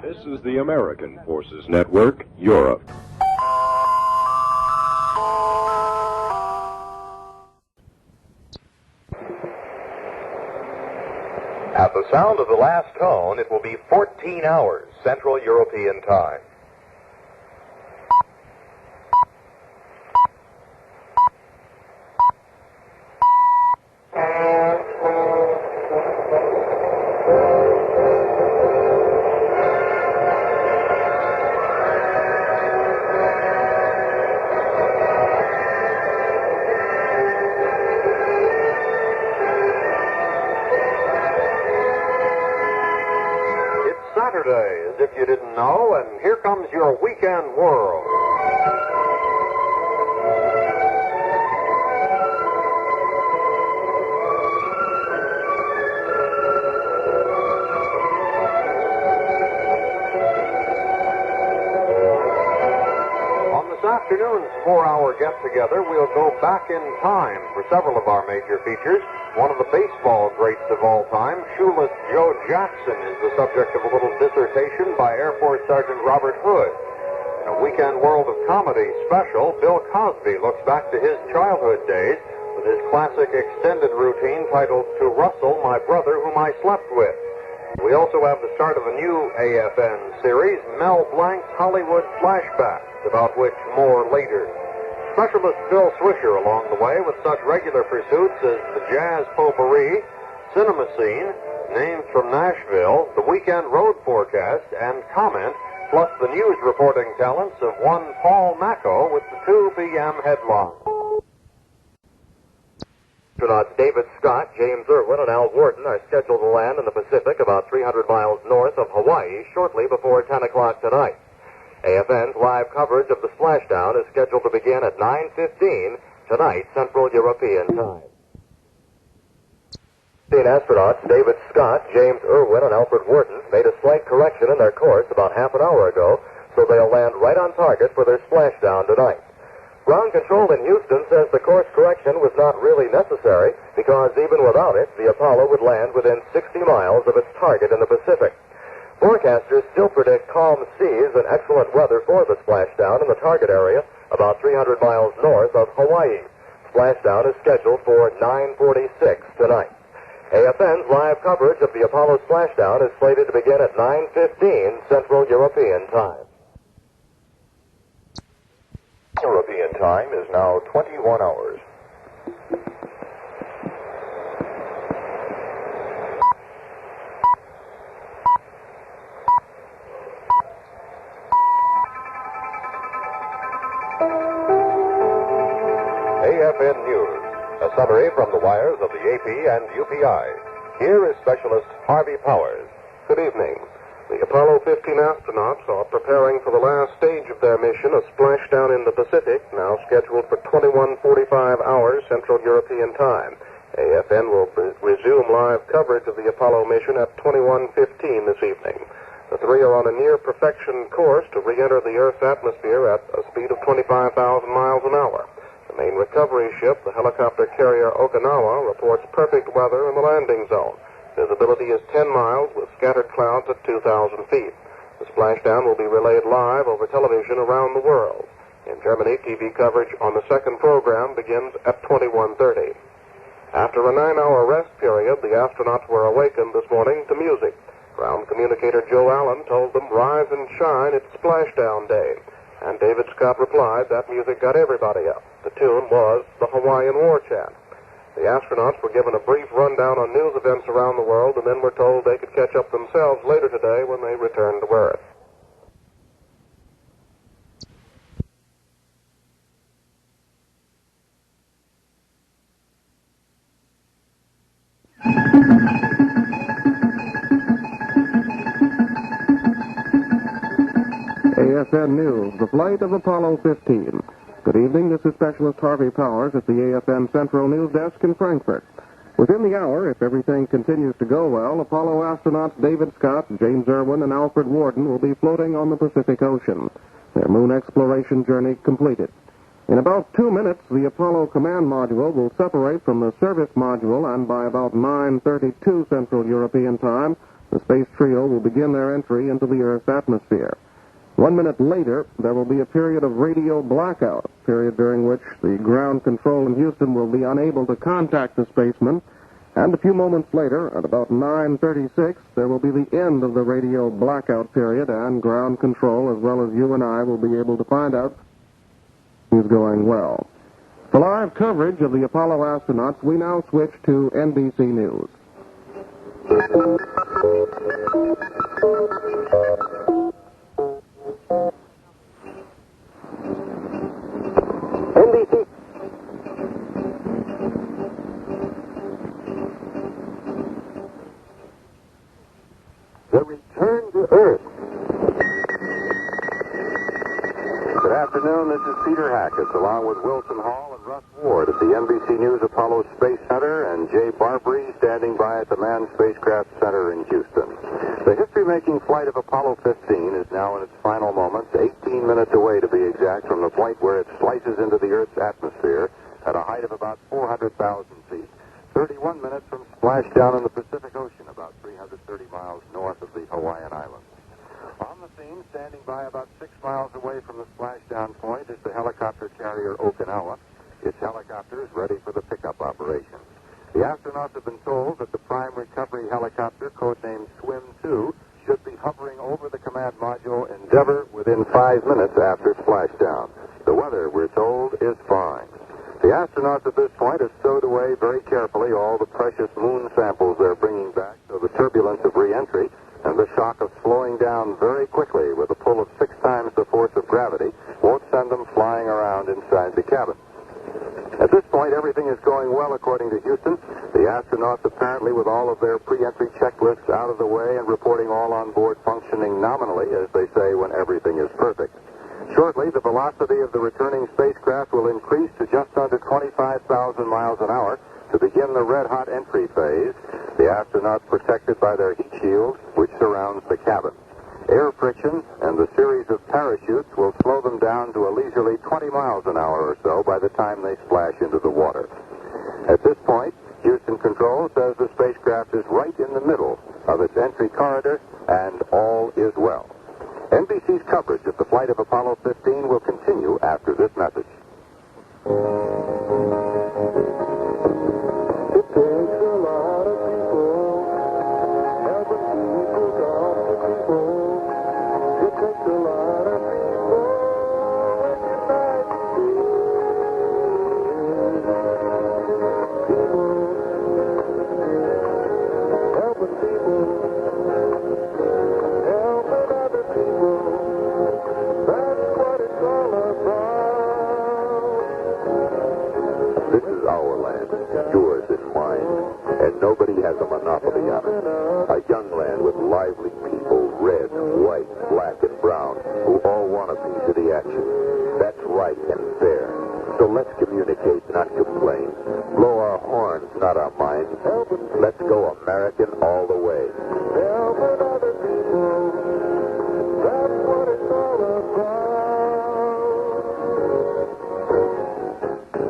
This is the American Forces Network, Europe. At the sound of the last tone, it will be 14 hours Central European time. Saturday, as if you didn't know, and here comes your weekend world. On this afternoon's 4-hour get-together, we'll go back in time for several of our major features. One of the baseball greats of all time, shoeless Joe Jackson, is the subject of a little dissertation by Air Force Sergeant Robert Hood. In a Weekend World of Comedy special, Bill Cosby looks back to his childhood days with his classic extended routine titled To Russell, My Brother Whom I Slept With. We also have the start of a new AFN series, Mel Blanc's Hollywood Flashbacks, about which more later. Specialist Bill Swisher along the way with such regular pursuits as the Jazz Potpourri, Cinema Scene, Names from Nashville, the Weekend Road Forecast, and Comment, plus the news reporting talents of one Paul Macco with the 2 p.m. headline. Astronauts David Scott, James Irwin, and Al Worden are scheduled to land in the Pacific about 300 miles north of Hawaii shortly before 10 o'clock tonight. AFN's live coverage of the splashdown is scheduled to begin at 9:15 tonight, Central European time. 15 astronauts, David Scott, James Irwin, and Alfred Worden, made a slight correction in their course about half an hour ago, so they'll land right on target for their splashdown tonight. Ground Control in Houston says the course correction was not really necessary because even without it, the Apollo would land within 60 miles of its target in the Pacific. Forecasters still predict calm seas and excellent weather for the splashdown in the target area about 300 miles north of Hawaii. Splashdown is scheduled for 9:46 tonight. AFN's live coverage of the Apollo splashdown is slated to begin at 9:15 Central European time. European time is now 21 hours. AFN News, a summary from the wires of the AP and UPI. Here is specialist Harvey Powers. Good evening. The Apollo 15 astronauts are preparing for the last stage of their mission, a splashdown in the Pacific, now scheduled for 21:45 hours Central European time. AFN will resume live coverage of the Apollo mission at 21:15 this evening. The three are on a near-perfection course to re-enter the Earth's atmosphere at a speed of 25,000 miles an hour. The main recovery ship, the helicopter carrier Okinawa, reports perfect weather in the landing zone. Visibility is 10 miles with scattered clouds at 2,000 feet. The splashdown will be relayed live over television around the world. In Germany, TV coverage on the second program begins at 21:30. After a 9-hour rest period, the astronauts were awakened this morning to music. Ground communicator Joe Allen told them, "Rise and shine, it's splashdown day." And David Scott replied, "That music got everybody up." The tune was the Hawaiian War Chant. The astronauts were given a brief rundown on news events around the world and then were told they could catch up themselves later today when they returned to Earth. AFN News, the flight of Apollo 15. Good evening, this is Specialist Harvey Powers at the AFN Central News Desk in Frankfurt. Within the hour, if everything continues to go well, Apollo astronauts David Scott, James Irwin, and Alfred Worden will be floating on the Pacific Ocean. Their moon exploration journey completed. In about 2 minutes, the Apollo command module will separate from the service module, and by about 9:32 Central European time, the space trio will begin their entry into the Earth's atmosphere. 1 minute later, there will be a period of radio blackout, a period during which the ground control in Houston will be unable to contact the spacemen. And a few moments later, at about 9:36, there will be the end of the radio blackout period, and ground control, as well as you and I, will be able to find out who's going well. For live coverage of the Apollo astronauts, we now switch to NBC News. NBC. The return to Earth. Good afternoon, this is Peter Hackess, along with Wilson Hall and Russ Ward at the NBC News Apollo Space Center, and Jay Barbree standing by at the Manned Spacecraft Center in Houston. The history-making flight of Apollo 15 is now in its final moments, 18 minutes away to be exact from the point where it slices into the Earth's atmosphere at a height of about 400,000 feet, 31 minutes from splashdown in the Pacific Ocean, about 330 miles north of the Hawaiian Islands. On the scene, standing by about 6 miles away from the splashdown point, is the helicopter carrier Okinawa. Its helicopter is ready for the pickup operation. The astronauts have been told that the prime recovery helicopter, codenamed Swim 2, should be hovering over the command module Endeavour within 5 minutes after splashdown. The weather, we're told, is fine. The astronauts at this point have stowed away very carefully all the precious moon samples they're bringing back, so the turbulence of re-entry and the shock of slowing down very quickly with a pull of 6 times the force of gravity won't send them flying around inside the cabin. At this point, everything is going well according to Houston. The astronauts apparently with all of their pre-entry checklists out of the way and reporting all on board functioning nominally, as they say, when everything is perfect. Shortly, the velocity of the returning spacecraft will increase to just under 25,000 miles an hour to begin the red-hot entry phase, the astronauts protected by their heat shield, which surrounds the cabin. Air friction and the series of parachutes will slow them down to a leisurely 20 miles an hour or so by the time they splash into the water. At this point, Houston Control says the spacecraft is right in the middle of its entry corridor, and all is well. NBC's coverage of the flight of Apollo 15 will continue after this message. It takes a lot of people, helping people talk to people. It takes a lot of people, helping people, helping other people. That's what it's all about. This is our land, yours and mine, and nobody has a monopoly on it. A young land with lively people, red, white, black, and brown, who all want a piece of the action. That's right and fair. So let's communicate, not complain. Blow our horns, not our minds. Let's go American all the way. Helping other people, that's what it's all about.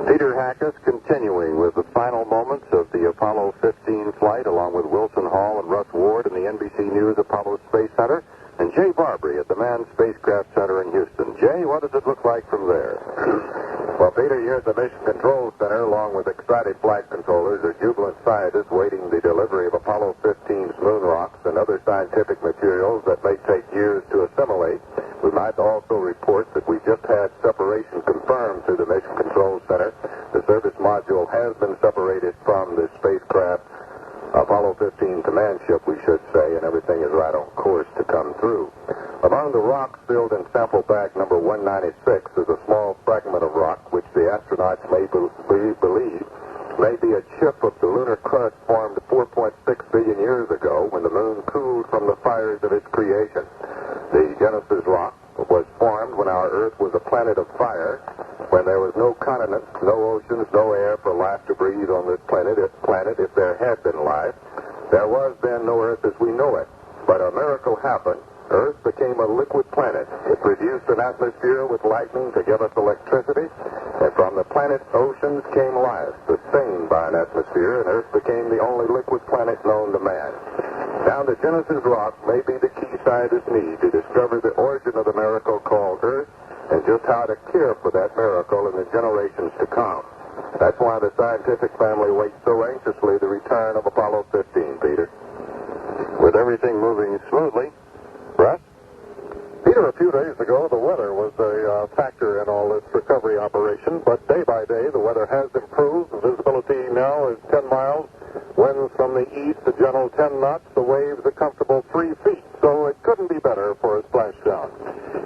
Peter Hackess continuing with the final moments of the Apollo 15 flight, along with Wilson Hall and Russ Ward in the NBC News Apollo Space Center, and Jay Barbree at the Manned Spacecraft Center in Houston. Jay, what does it look like from there? Well, Peter, here at the Mission Control Center, along with excited flight controllers, are jubilant scientists waiting the delivery of Apollo 15's moon rocks and other scientific materials that may take years to assimilate. We might also report that we just had separation confirmed through the Mission Control Center. The service module has been separated from the spacecraft, Apollo 15 command ship, we should say, and everything is right on course to come through. Among the rocks filled in sample bag number 196 is a small fragment of rock which the astronauts may believe may be a chip of the lunar crust formed 4.6 billion years ago when the moon cooled from the fires of its creation. The Genesis rock was formed when our Earth was a planet of fire, when there was no continents, no oceans, no air for life to breathe on this planet if there had been life. There was then no Earth as we know it. But a miracle happened. Earth became a liquid planet. It produced an atmosphere with lightning to give us electricity, and from the planet's oceans came life, sustained by an atmosphere, and Earth became the only liquid planet known to man. Down to Genesis Rock may be the key scientists need to discover the origin of the miracle called Earth and just how to care for that miracle in the generations to come. That's why the scientific family waits so anxiously the return of Apollo 15, Peter. With everything moving smoothly, Russ? Peter, a few days ago, the weather was a factor in all this recovery operation, but day by day, the weather has improved. The visibility now is 10 miles. Winds from the east, a gentle 10 knots. The waves a comfortable 3 feet. So it couldn't be better for a splashdown.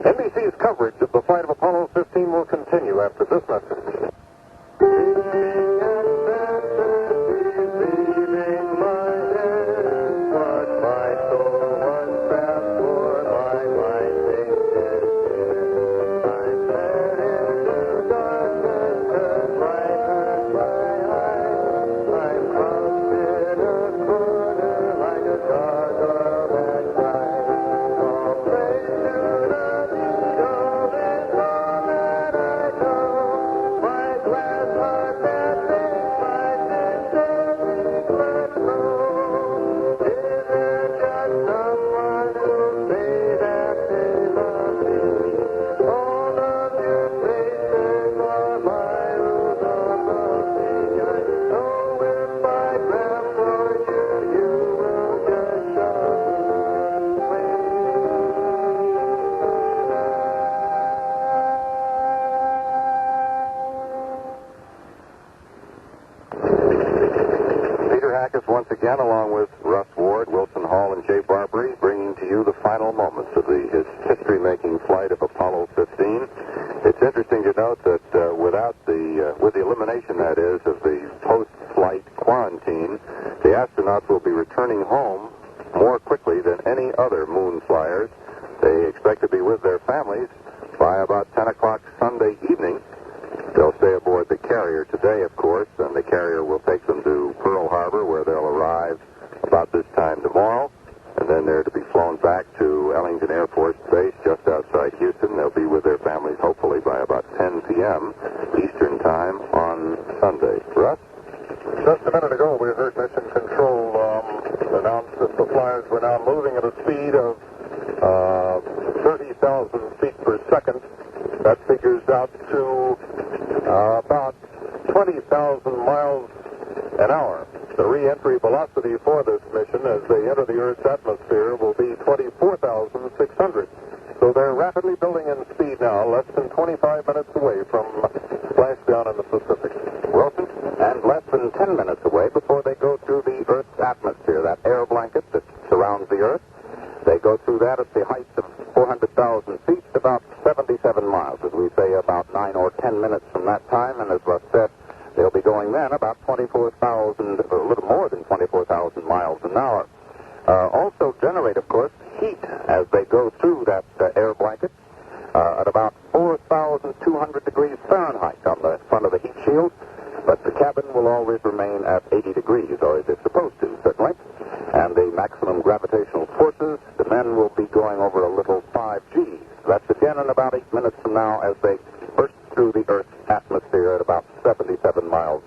NBC's coverage of the flight of Apollo 15 will continue after this message. Hackess once again, along with Russ Ward, Wilson Hall, and Jay Barbree, bringing to you the final moments of the history-making flight of Apollo 15. It's interesting to note that with the elimination, that is, of the post-flight quarantine, the astronauts will be returning home more quickly than any other moon flyers. They expect to be with their families by about 10 o'clock Sunday evening. They'll stay aboard the carrier today, of course, and the carrier will take them to Pearl Harbor, where they'll arrive about this time tomorrow, and then they're to be flown back to Ellington Air Force Base just outside Houston. They'll be with their families, hopefully, by about 10 p.m. Eastern Time on Sunday. Russ? Just a minute ago, we heard Mission Control announce that the flyers were now moving at a speed of 30,000 feet per second. That figures out to about 20,000 miles an hour. The re-entry velocity for this mission as they enter the Earth's atmosphere will be 24,600. So they're rapidly building in speed now, less than 25 minutes away from splashdown in the Pacific. Wilson? And less than 10 minutes away before they go through the Earth's atmosphere, that air blanket that surrounds the Earth. They go through that at the height of 400,000 feet, about 77 miles, as we say, about 9 or 10 minutes from that time. And as Russ said, they'll be going then about 24,000, or a little more than 24,000 miles an hour. Also generate, of course, heat as they go through that air blanket at about 4,200 degrees Fahrenheit on the front of the heat shield. But the cabin will always remain at 80 degrees, or is it supposed to, certainly. And the maximum gravitational forces, the men will be going over a little 5G. That's again in about 8 minutes from now as they burst through the Earth's atmosphere at about 77 miles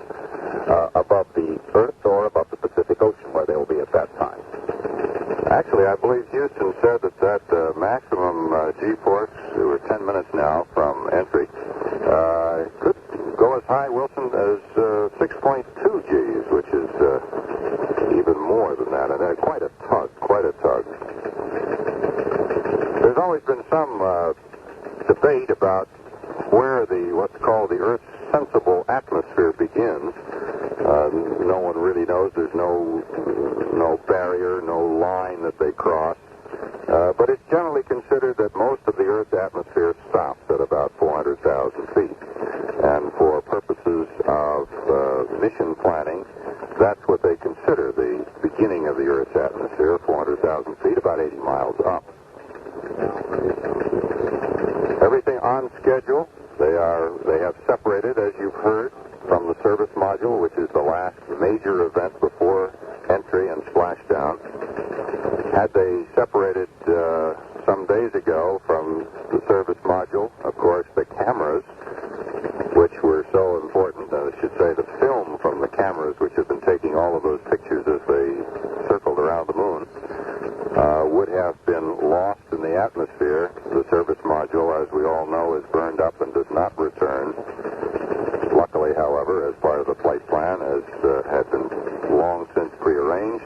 above the Earth or above the Pacific Ocean, where they will be at that time. Actually, I believe Houston said that maximum G-force, we're 10 minutes now from entry, could go as high, Wilson, as 6.2 Gs, which is even more than that, and quite a tug. There's always been some debate about where what's called the Earth's sensible atmosphere begins. No one really knows. There's no barrier, no line that they cross. But it's generally considered that most of the Earth's atmosphere stops at about 400,000 feet. And for purposes of mission planning, that's what they consider the beginning of the Earth's atmosphere, 400,000 feet, about 80 miles up. Everything on schedule. They have separated, as you've heard, from the service module, which is the last major event before entry and splashdown. Had they separated some days ago from the service module, of course, the cameras, which were so important, I should say the film from the cameras, which have been taking all of those pictures as they circled around the moon, atmosphere. The service module, as we all know, is burned up and does not return. Luckily, however, as part of the flight plan, as had been long since prearranged,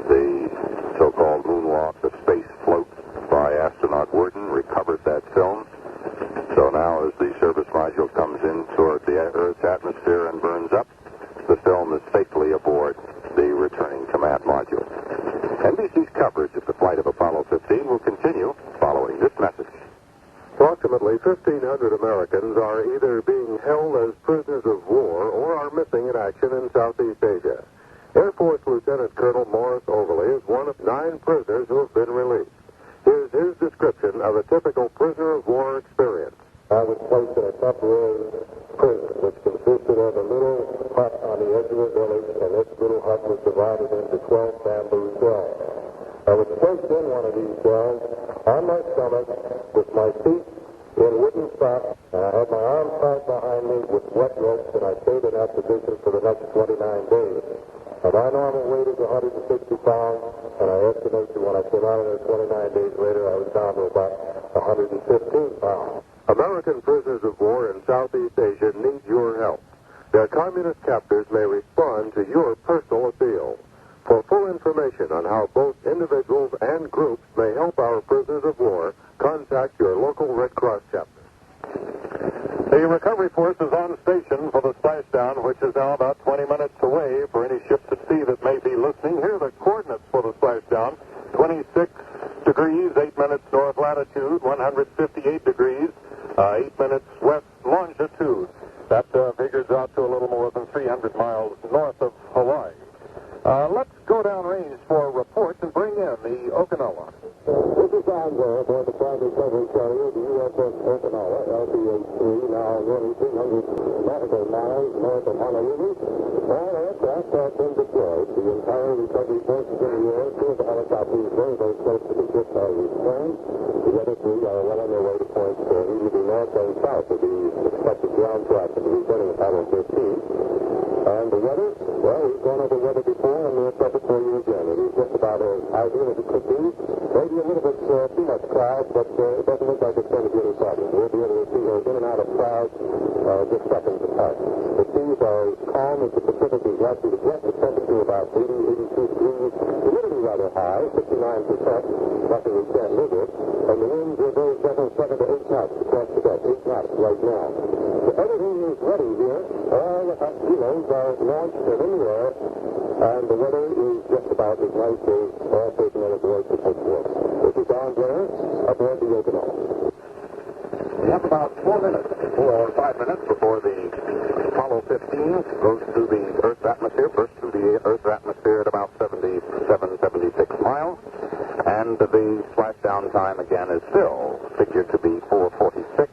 the so-called moonwalk, the space float by astronaut Worden, recovered that film. So now as the service module comes in toward the Earth's atmosphere and burns up, the film is safely aboard the returning command module. NBC's coverage of the flight of Apollo 15 will continue following this message. Approximately 1,500 Americans are either being held as prisoners of war or are missing in action in Southeast Asia. Air Force Lieutenant Colonel Morris Overley is one of 9 prisoners who have been released. Here's his description of a typical prisoner of war experience. I was placed in a temporary prison, which consisted of a little hut on the edge of a village, and this little hut was divided into 12 bamboo cells. I was placed in one of these cells on my stomach with my feet in wooden socks, and I had my arms tied behind me with wet ropes, and I stayed in that position for the next 29 days. Now, my normal weight is 160 pounds, and I estimate that when I came out of there 29 days later, I was down to about 115 pounds. American prisoners of war in Southeast Asia need your help. Their communist captors may respond to your personal appeal. For full information on how both individuals and groups may help our prisoners of war, contact your local Red Cross chapter. The recovery force is on station for the splashdown, which is now about 20 minutes away. For any ships at sea that may be listening, here are the coordinates for the splashdown. 26 degrees, 8 minutes north latitude, 158 degrees, 8 minutes west longitude. That figures out to a little more than 300 miles north of Hawaii. Let's go downrange for reports and bring in the Okinawa. This is Don Blair aboard the prime recovery carrier, the USS Okinawa, LPH-3, now nearly 300 nautical miles north of Honolulu. All aircraft have been deployed. The entire recovery force is in the air. 2 of the helicopters very, very close to the ship are returned. The other 3 are well on their way to points immediately north and south of the expected ground track of the returning Apollo 15. And the weather, well, we've gone over weather before, and we'll cover it for you again. It is just about as ideal as it could be. Maybe a little bit too much cloud, but it doesn't look like it's going to be any problem. We'll be able to see in and out of clouds just seconds apart. The seas are calm as the Pacific is likely to get. The temperature about 80, 82 degrees. Humidity rather high, 59%. Nothing we can't live with. And the winds are very gentle, 7 to 8 knots across the deck. 8 knots right now. So everything is ready here. All the hot kilos are launched and in the air. And the weather is just about as nice as all personnel aboard could hope for. This is Don Blair, aboard the Okinawa. We have about 4 minutes, 4 or 5 minutes before the Apollo 15 goes through the Earth's atmosphere, bursts through the Earth's atmosphere at about 77, 76 miles. And the splashdown time again is still figured to be 4:46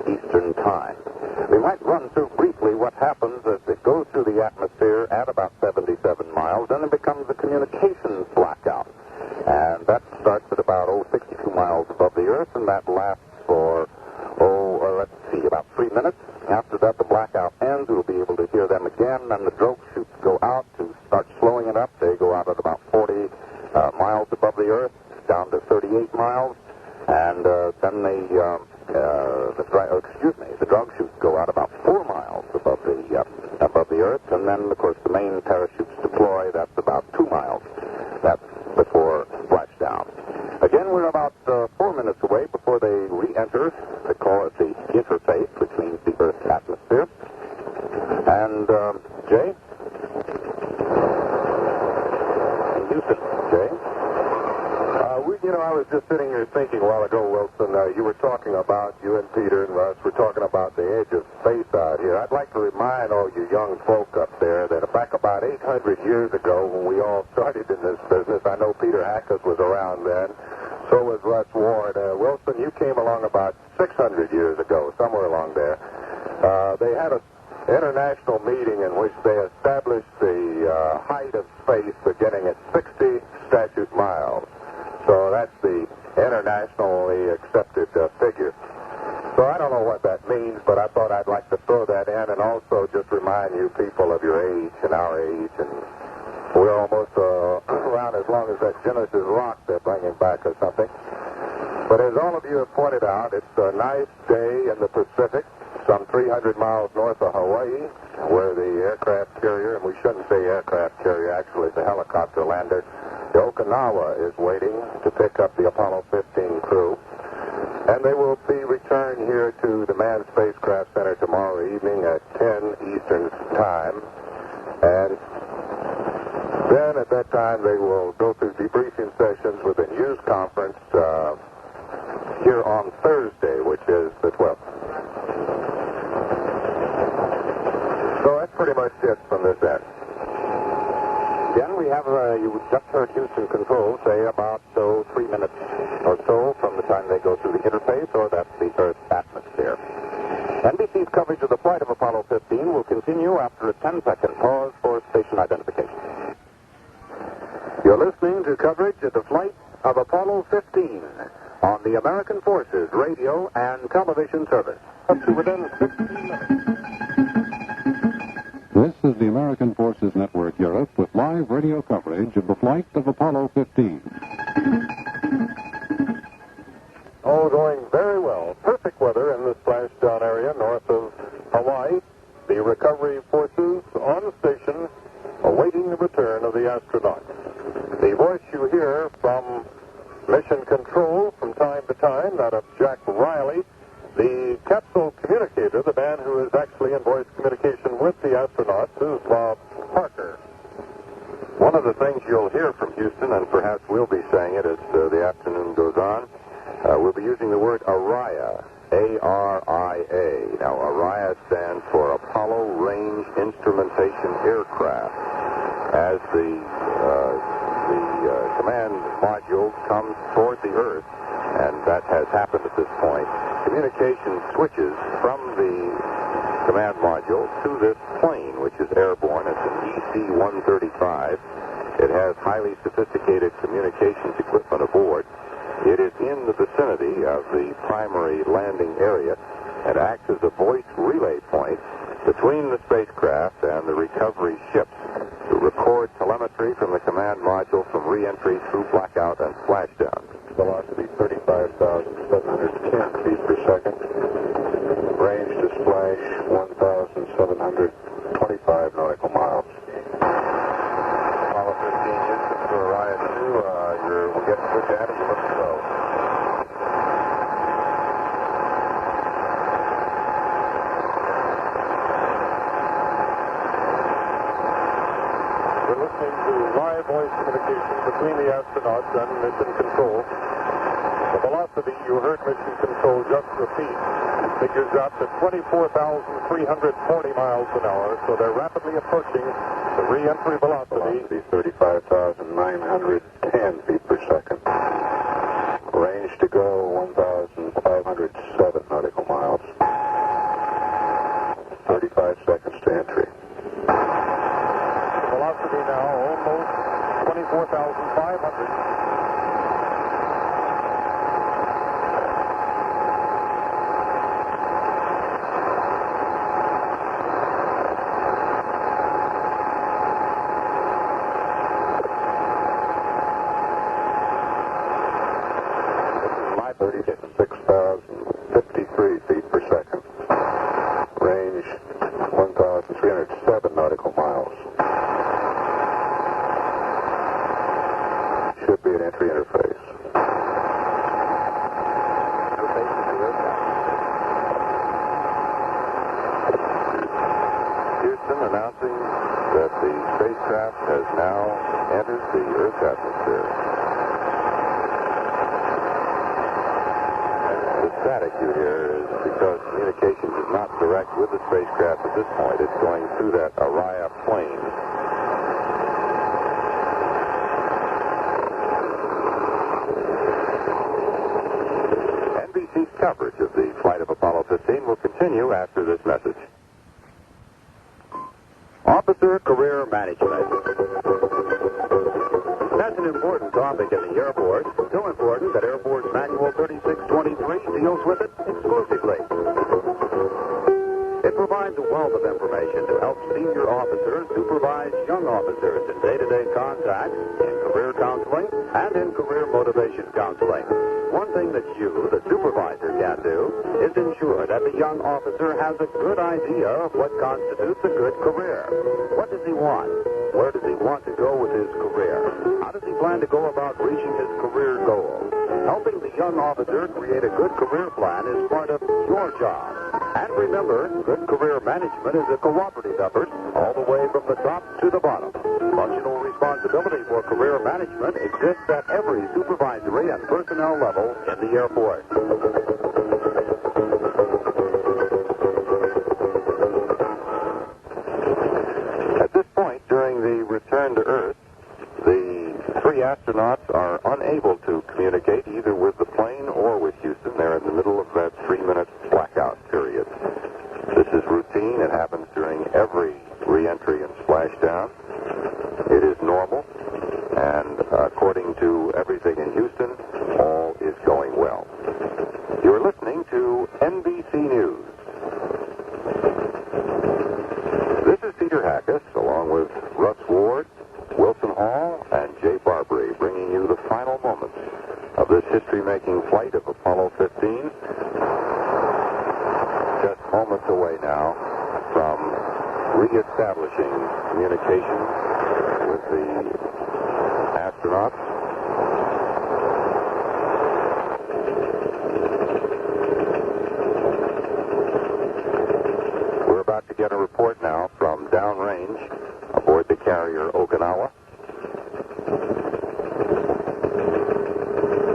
Eastern Time. We might run through briefly what happens as it goes through the atmosphere at about 77 miles, then it becomes a communications blackout. And that starts at about 62 miles above the Earth, and that lasts for, about 3 minutes. After that, the blackout ends. We'll be able to hear them again, and the drogue chutes go out to start slowing it up. They go out at about 40 miles above the Earth, down to 38 miles, and then the drogue chutes go out about 4 miles above the Earth, and then, of course, the main parachutes deploy. That's about 2 miles. That's before splashdown. Again, we're about 4 minutes away before they re-enter. They call it the interface, which means the Earth's atmosphere. And, Jay? In Houston, Jay? I was just sitting here thinking a while ago, Wilson, you were talking about, you and Peter and Russ were talking about the edge of space out here. I'd like to remind all you young folk up there that back about 800 years ago when we all started in this business, I know Peter Hackess was around then, so was Russ Ward. Wilson, you came along about 600 years ago, somewhere along there. They had an international meeting in which they established the height of space beginning at 60 statute miles. So that's the internationally accepted figure. So I don't know what that means, but I thought I'd like to throw that in and also just remind you people of your age and our age. And we're almost around as long as that Genesis rock they're bringing back or something. But as all of you have pointed out, it's a nice day in the Pacific, some 300 miles north of Hawaii, where the aircraft carrier, and we shouldn't say aircraft carrier, actually it's a helicopter lander, the Okinawa is waiting to pick up the Apollo 15 crew. And they will be returned here to the Manned Spacecraft Center tomorrow evening at 10 Eastern Time. And then at that time they will go through debriefing sessions with the news conference here on Thursday, which is the 12th. So that's pretty much it from this end. Again, we have, you just heard Houston Control say about 3 minutes or so from the time they go through the interface, or that's the Earth's atmosphere. NBC's coverage of the flight of Apollo 15 will continue after a 10-second pause for station identification. You're listening to coverage of the flight of Apollo 15 on the American Forces Radio and Television Service. Up to within 15 minutes. This is the American Forces Network Europe with live radio coverage of the flight of Apollo 15. All going very well. Perfect weather in the splashdown area north of Hawaii. The recovery forces on station awaiting the return of the astronauts. The voice you hear from Mission Control from time to time, that of Jack Riley, the capsule communicator, the man who is actually in voice communication with the astronauts, is Bob Parker. One of the things you'll hear from Houston, and perhaps we'll be saying it as the afternoon goes on, we'll be using the word ARIA, A-R-I-A. Now, ARIA stands for Apollo Range Instrumentation Aircraft. As the command module comes toward the Earth, and that has happened at this point, communication switches from the command module to this plane, which is airborne. It's an EC-135. It has highly sophisticated communications equipment aboard. It is in the vicinity of the primary landing area and acts as a voice relay point between the spacecraft and the recovery ships to record telemetry from the command module from re-entry through blackout and splashdown. Velocity 35,710 feet per second. Range to splash 1,725 nautical miles. Apollo 15 Houston to Orion 2. We're getting good data. You look slow. We're listening to live voice communication between the astronauts and Mission Control. The velocity you heard Mission Control just repeat figures out to 24,340 miles an hour, so they're rapidly approaching the re-entry velocity. 35,910 feet per second. Range to go 1,507 nautical miles. 35 seconds to entry. Velocity now almost 24,500. My 36,053 feet per second. Range 1,307 nautical miles. Should be an entry interface. Houston announcing that the spacecraft has now entered the Earth's atmosphere. The static you hear is because communications is not direct with the spacecraft at this point. It's going through that ARIA plane. NBC's coverage of the flight of Apollo 15 will continue after this message. Officer Career Management. That's an important topic in the Air Force, so important that Air Force Manual 3623 deals with it exclusively. It provides a wealth of information to help speed senior officers supervise young officers in day-to-day contact, in career counseling, and in career motivation counseling. One thing that you, the supervisor, can do is ensure that the young officer has a good idea of what constitutes a good career. What does he want? Where does he want to go with his career? How does he plan to go about reaching his career goals? Helping the young officer create a good career plan is part of your job. And remember, good career management is a cooperative effort all the way from the top to the bottom. Functional responsibility for career management exists at every supervisory and personnel level in the Air Force. At this point during the return to Earth, the three astronauts are unable to communicate either with the plane or with Houston. They're in the middle of that 3-minute blackout period. This is routine. It happens during every re-entry and splashdown. It is normal, and according to everything in Houston, all is going well. You're listening to NBC News. This is Peter Hackess, along with Russ Ward, Wilson Hall, and Jay Barbree, bringing you the final moments of this history-making flight of Apollo 15. Just moments away now from reestablishing communication with the astronauts. We're about to get a report now from downrange aboard the carrier Okinawa.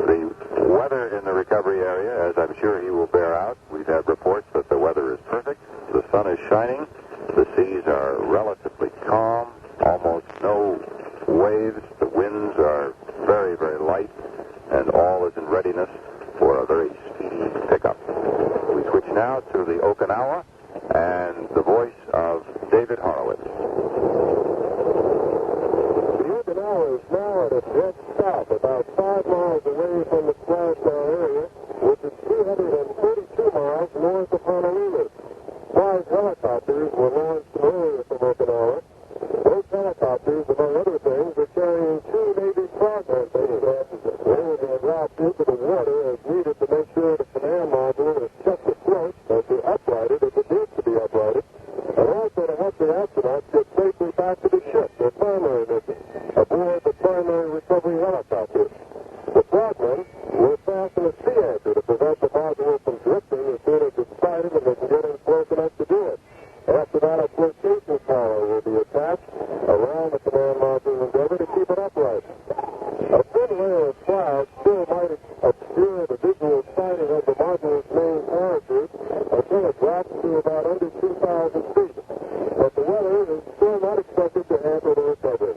The weather in the recovery area, as I'm sure he will bear out, we've had reports that the weather is perfect, the sun is shining, the seas are relatively calm, almost no waves, the winds are very, very light, and all is in readiness for a very speedy pickup. We switch now to the Okinawa and the voice of David Horowitz. The Okinawa is now at a dead stop, about 5 miles away from the splashdown area, which is 332 miles north of Honolulu. 5 helicopters were launched earlier from Okinawa. Those helicopters, among other things, are carrying 2 Navy frogmen photographs. They will be dropped into the water as needed to make sure the command module is kept afloat as they uprighted if it needs to be uprighted, and also to help the astronauts get safely back to the ship, their primary mission, aboard the primary recovery helicopter. The frogmen will fasten a sea anchor to prevent the module from drifting as soon as it's sighted and they can get in close enough to do it. After that, a flotation collar will be attached around the command module endeavor to keep it upright. A thin layer of cloud still might obscure the visual sighting of the module's main parachute until it drops to about under 2,000 feet. But the weather is still not expected to hamper the recovery.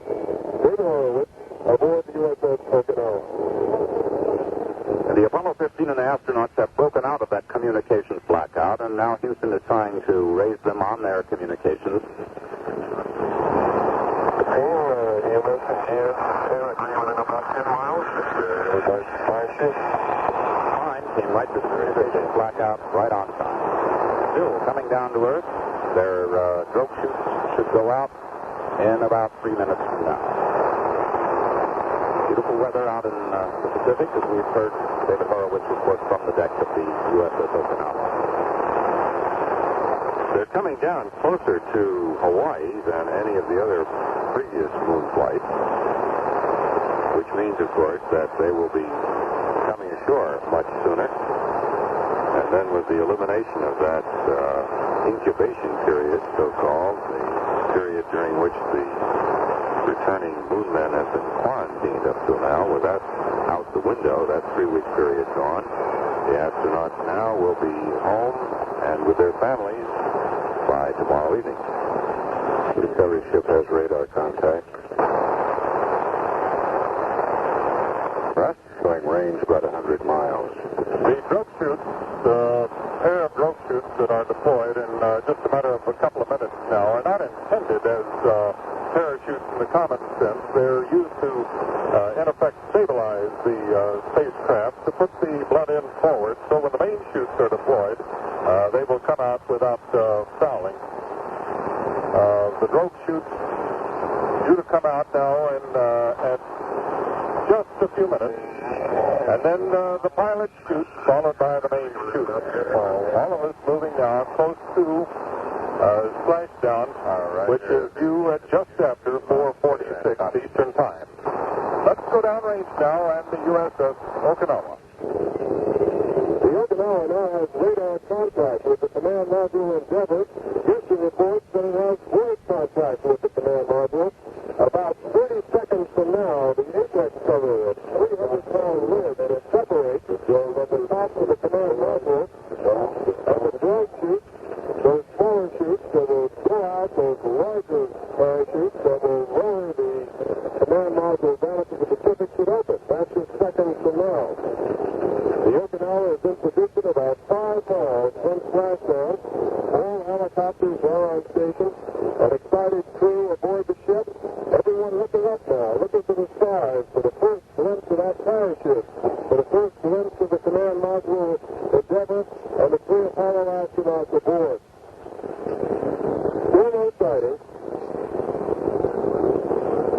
David Horowitz aboard the USS Okinawa. The Apollo 15 and the astronauts have broken out of that communications blackout, and now Houston is trying to raise them on their communications. Fine, came right to the communications blackout right on time. Still coming down to Earth. Their drogue chutes should go out in about 3 minutes from now. Beautiful weather out in the Pacific, as we've heard David Horowitz report from the deck of the USS Okinawa. They're coming down closer to Hawaii than any of the other previous moon flights, which means, of course, that they will be coming ashore much sooner. And then with the elimination of that incubation period, so-called, the period during which the returning moon men have been quarantined up till now, with that out the window, that 3-week period gone, the astronauts now will be home and with their families by tomorrow evening. The recovery ship has radar contact. Russ? Showing range about 100 miles. The drogue chutes, the pair of drogue chutes that are deployed in just a matter of a couple of minutes now, are not intended as parachutes in the common sense. They're used to, in effect, stabilize the spacecraft to put the blood in forward, so when the main chutes are deployed, they will come out without fouling. The drogue chute due to come out now in at just a few minutes. And then the pilot chute, followed by the main chute. All of us moving now close to splashdown, which is due at just after 4:46 Eastern Time. Let's go downrange now and the USS Okinawa. The Okinawa now has radar contact with the command module Endeavor. Houston reports that it has voice contact with the command module. About 30 seconds from now, the apex cover of 300-pound lid will separate from the top of the command module and the drogue chute. Those smaller chutes that will throw out those larger parachutes that will lower the command module down into the Pacific should open. That's just seconds from now. The Okinawa has been positioned about 5 miles from splashdown. All helicopters are on station. An excited crew aboard the ship. Everyone looking up now, looking to the skies for the first glimpse of that parachute, for the first glimpse of the command module Endeavor and the 3 Apollo astronauts aboard. Still no sighting.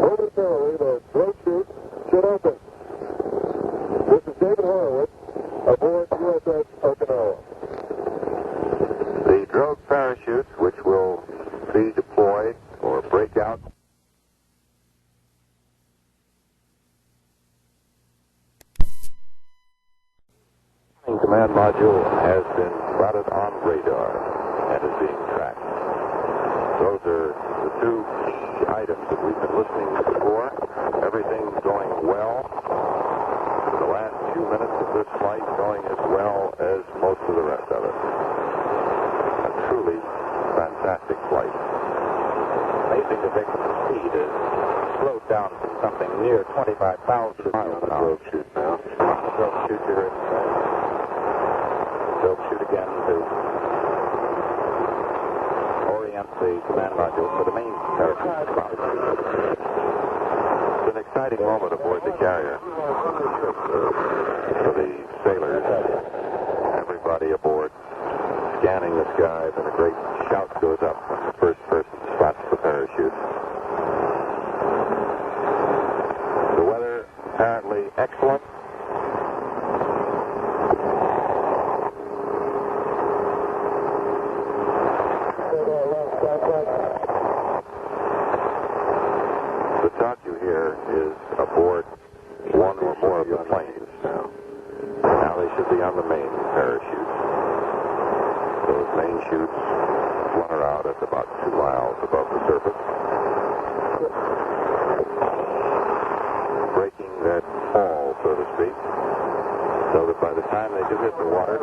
Momentarily, the drogue chute should open. This is David Horowitz aboard USS Okinawa. The drogue parachutes, which will be deployed or break out. The command module has been spotted on radar and is being tracked. Those are the 2 key items that we've been listening to before. Everything's going well. The last few minutes of this flight going as well as most of the rest of it. A truly fantastic flight. Amazing to think that the speed is slowed down from something near 25,000 miles an hour. Drogue chute now. Drogue chute here. Drogue chute again to orient the command module for the main parachute spot. It's an exciting moment aboard the carrier. For the sailors, everybody aboard, scanning the skies, and a great shout goes up when the first person spots the parachute. The weather apparently excellent. The talk you hear is aboard one or more of the planes now. Now they should be on the main parachutes. Those main chutes flutter out at about 2 miles above the surface, breaking that fall, so to speak, so that by the time they do hit the water,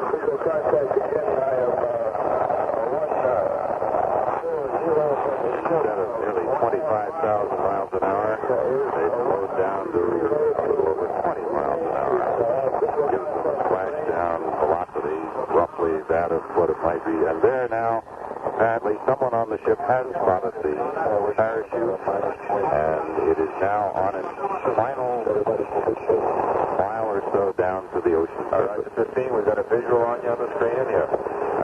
instead of nearly 25,000 miles an hour, they slowed down to a little over 20 miles an hour. Gives them a splashdown velocity, roughly that of what it might be. And there now, apparently someone on the ship has spotted the parachute, and it is now on its final mile or so down to the ocean surface. 15, we've got a visual on you on the screen here.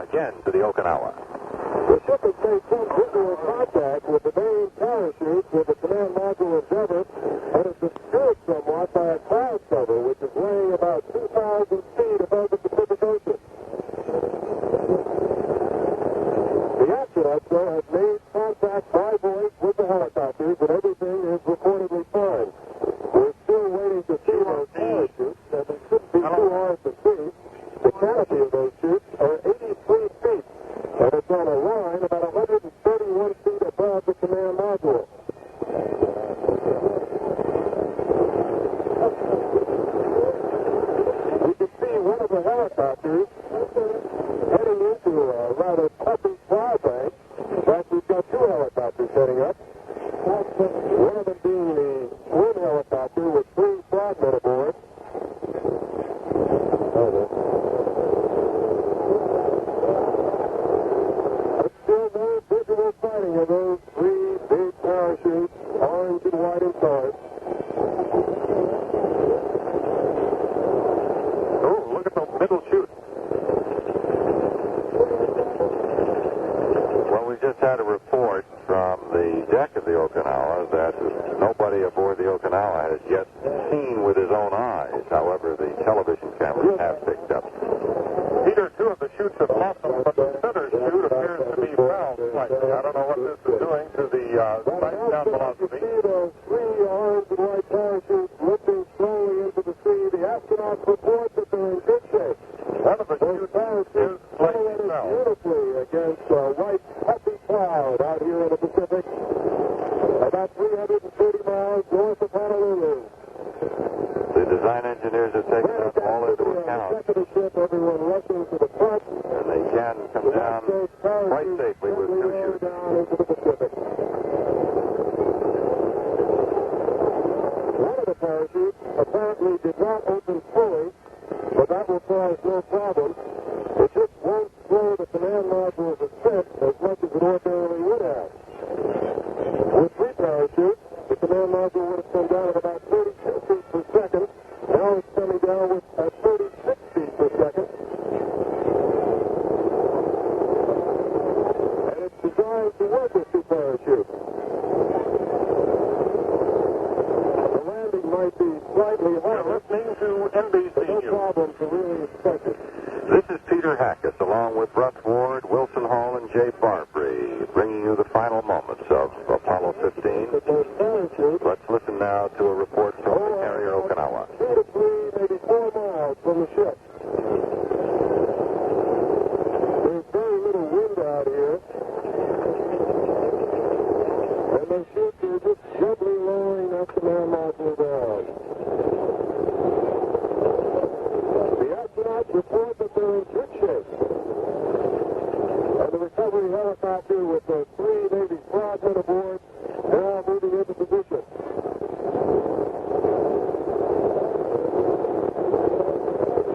Again to the Okinawa. The ship has made some visual contact with the main parachute with the command module Endeavor, but it's obscured somewhat by a cloud cover, which is laying about 2,000 feet above the Pacific Ocean. The astronauts, though, have made contact by voice with the helicopters, and everything is reportedly fine. We're still waiting to see those parachutes, and they shouldn't be too hard to see. The canopy of those chutes are 83 feet, and it's on a line about 131 feet above the command module. We can see one of the helicopters heading into a rather puffy cloud bank. In fact, we've got 2 helicopters heading up. One of them being the twin helicopter with 3 frogmen aboard. But still no visual sighting of those 3 big parachutes, orange and white in color. Oh, look at the middle chute. chutes have blossomed, but the center chute appears to be fouled slightly. I don't know what this is doing to the splashdown velocity. Those three orange and white parachutes lifting slowly into the sea. The astronauts report that they're in good shape. One of the chutes is slightly fouled. Beautifully against a white puffy cloud out here in the Pacific, about 330 miles north of Honolulu. The design engineers have taken that all into account, Everyone rushing to the front. and they can come down quite safely with two chutes. Down into the Pacific. One of the parachutes apparently did not open fully, but that will cause no problem. It just won't slow the command module's ascent as much as it ordinarily would have. With three parachutes, the command module would have come down at about 32 feet per second. Now it's coming down at 36 feet per second. And it's designed to work with two parachutes. The landing might be slightly You're higher, listening to NBC but no News. problem to really expect it. This is Peter Hackess, along with Russ Ward, Wilson Hall, and Jay Barbree, bringing you the final moments of Apollo 15. But those parachutes Let's listen now to a report from the carrier Okinawa. 2 to 3, maybe 4 miles from the ship. There's very little wind out here. And the ship is just gently lowering that command module down. The astronauts report that they're in good shape. And the recovery helicopter with the 3 Navy frogmen aboard now moving into position.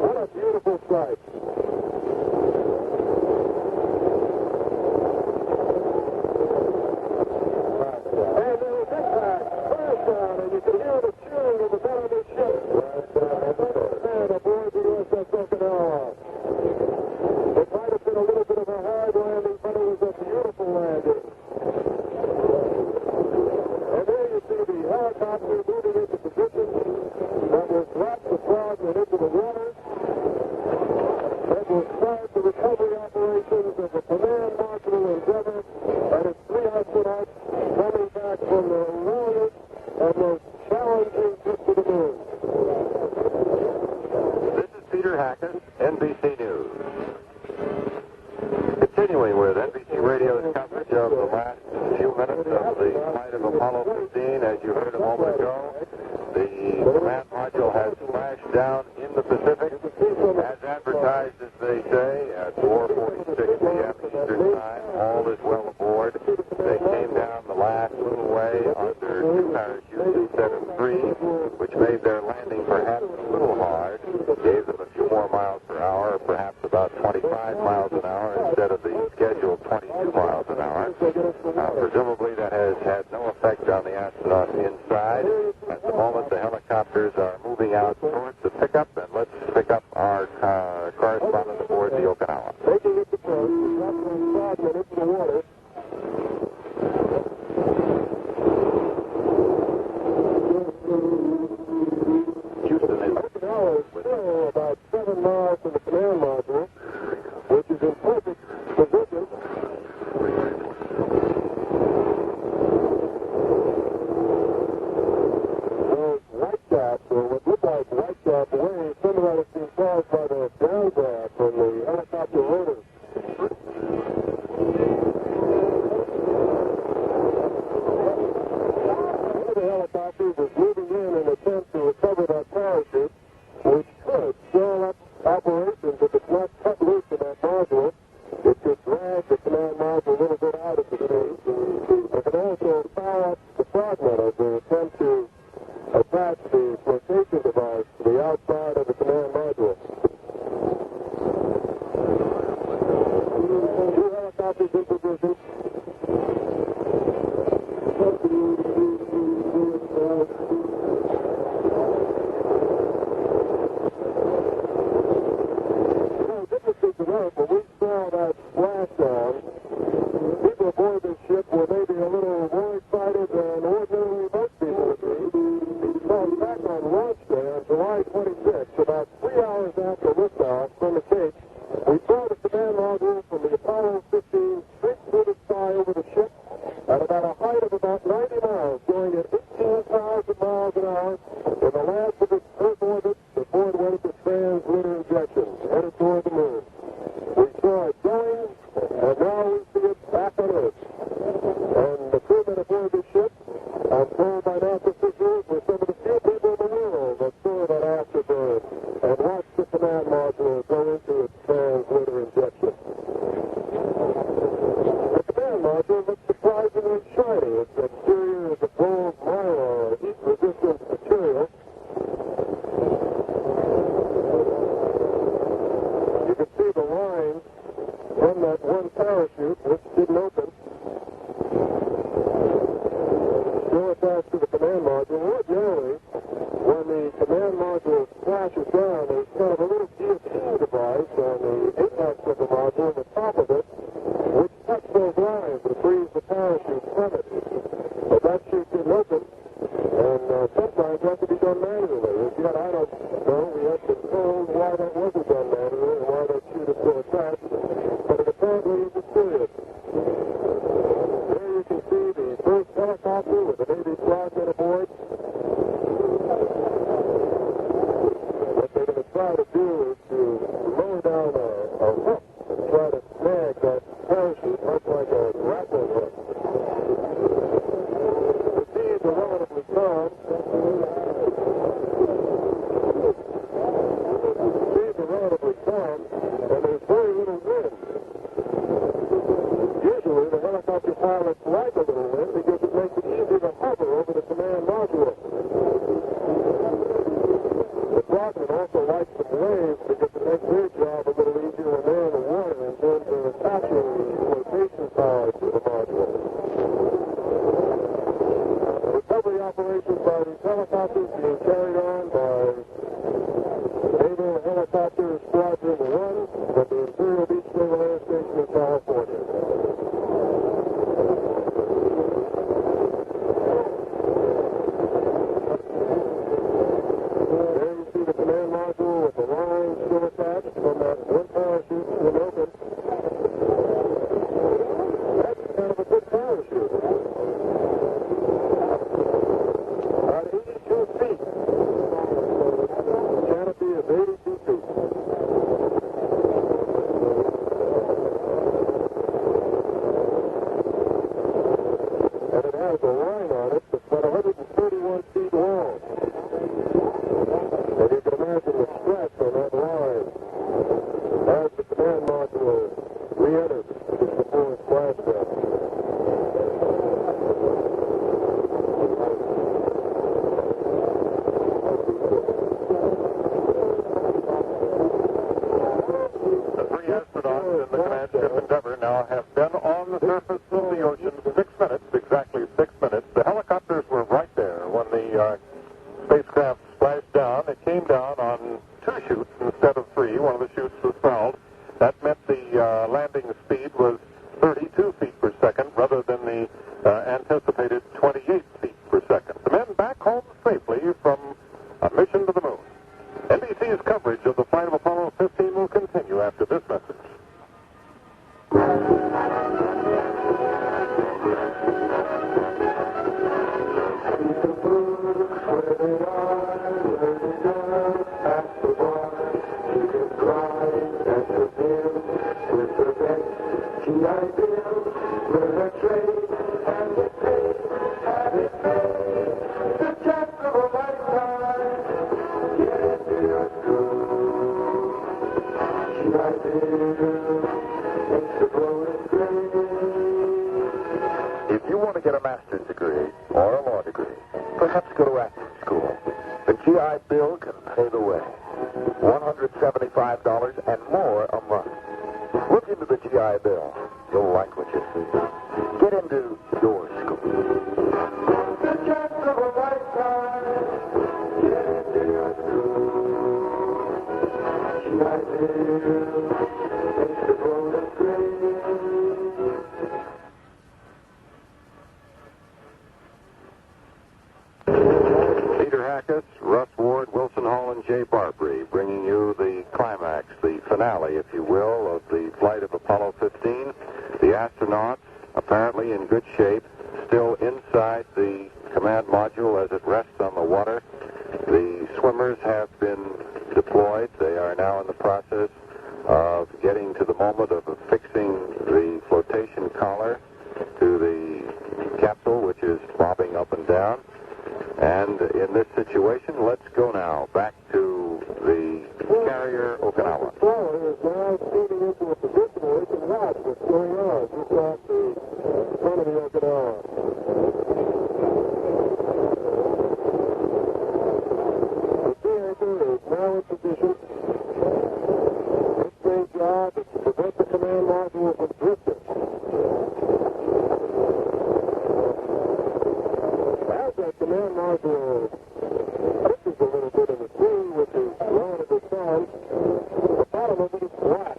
What a beautiful sight. And there was impact, splashdown, and you can hear the cheering of the men on this ship. And aboard the USS Okinawa. It might have been a little bit of a hard landing, but it was a beautiful landing. And there you see the helicopter moving into position that will drop the frogmen into the water. That will start the recovery operations of the command module Endeavor and its 3 astronauts coming back from the longest and most challenging trip to the moon. This is Peter Hackett, NBC News. Continuing with NBC Radio's coverage of the last few minutes of the flight of Apollo 15, as you heard a moment ago, the command module has splashed down in the Pacific, as advertised, as they say, at 4:46 p.m. Eastern Time. All is well aboard. They came down the last little way under 2 parachutes instead of 3, which made their landing perhaps a little hard, gave them a few more miles per hour, perhaps about 25 miles an hour instead of the scheduled 22 miles an hour. Presumably that has had no effect on the astronauts inside. At the moment, the helicopters are moving out towards the pickup, and let's pick up our correspondent aboard the Okinawa. Taking its approach, the dropping frogmen into the water. Houston is Okinawa is still about 7 miles from the command module, which is in perfect position. Those white caps, or what look like white cap waves, some of that has been caused by the downdraft from the helicopter rotors. One of the helicopters is moving in an attempt to recover that parachute, which could swell up operations if it's not cut loose in that module. It could drag the command module a little bit out of the sea. It can also foul up the frogmen as they attempt to attach the flotation device to the outside of the command module. 2 helicopters in position. Difficult to know, but we saw that splashdown. People aboard this ship were maybe a little more excited than ordinarily most people would be. So back on launch day on July 26th, about 3 hours after liftoff from the Cape, we saw the command module from the Apollo 15 straight through the sky over the ship at about a height of about 90 miles, going at 18,000 miles an hour in the last of its Earth orbit before it went into trans-lunar injection, headed toward the moon. We saw it going, and now we see it back on Earth. And the crewmen aboard the ship, I'm told by NASA officials, were some of the few people in the world that saw that afterbirth and watched the command module go into its trans-lunar injection. The command module looks surprisingly shiny. Its exterior is a gold mylar, heat-resistant material. You can see the lines from that one parachute, which didn't open, still attached to the command module. Ordinarily, when the command module splashes down, there's kind of a little guillotine device on the apex of the module, on the top of it, which cuts those lines and frees the parachute from it. But that chute didn't open, and sometimes that has to be done manually. As yet, I don't know. We have been told why that wasn't done manually and why that chute is still attached, but it apparently isn't serious. There you can see the first helicopter with the Navy flag on aboard. What they're going to try to do is to lower down a hook and try to snag that parachute, much like a grappling hook. The seas are relatively calm. And there's very little wind. Usually, the helicopter pilots like a little wind because it makes it easier to hover over the command module. The frogmen also like some waves because it makes their job a little easier when they're in the water in terms of attaching the flotation power to the module. Recovery operations by these helicopters being carried on by Naval Helicopter Squadron 1 from the Imperial Beach Naval Air Station in California. There you see the command module with the line still attached from that one parachute to an open. That's kind of a good parachute. About 82 feet. Canopy is 82 feet. And it has a line on it that's about 131 feet long. And you can imagine the stress on that line as the command module re-enters just before its splashdown. The three astronauts in the command ship Endeavour now have been on the surface of the ocean 6 minutes, exactly 6 minutes. The helicopters were right there when the spacecraft splashed down. It came down on 2 chutes instead of 3. One of the chutes was fouled. That meant the landing speed was 32 feet per second rather than the anticipated 28 feet per second. The men back home safely from a mission to the moon. NBC's coverage of the flight of Apollo 15 will continue after this message. If you want to get a master's degree or a law degree, perhaps go to acting school. The GI Bill can pay the way. $175 and more a month. Look into the GI Bill. You'll like what you see. Get into your school. The chance of a lifetime. Get into your school. GI Bill. It's the bonus grade. Hackess, Russ Ward, Wilson Hall, and Jay Barbree, bringing you the climax, the finale, if you will, of the good shape, still inside the command module as it rests on the water. The swimmers have been deployed. They are now in the process of getting to the moment of affixing the flotation collar to the capsule, which is bobbing up and down. And in this situation, let's go now back to the carrier Okinawa. The tower is now feeding into a position where we can watch what's going on just off the front of the Okinawa. The sea anchor is now in position. Its main job is to prevent the command module from drifting. As that command module pushes a little bit in the sea, which is relatively fun, the bottom of it is black.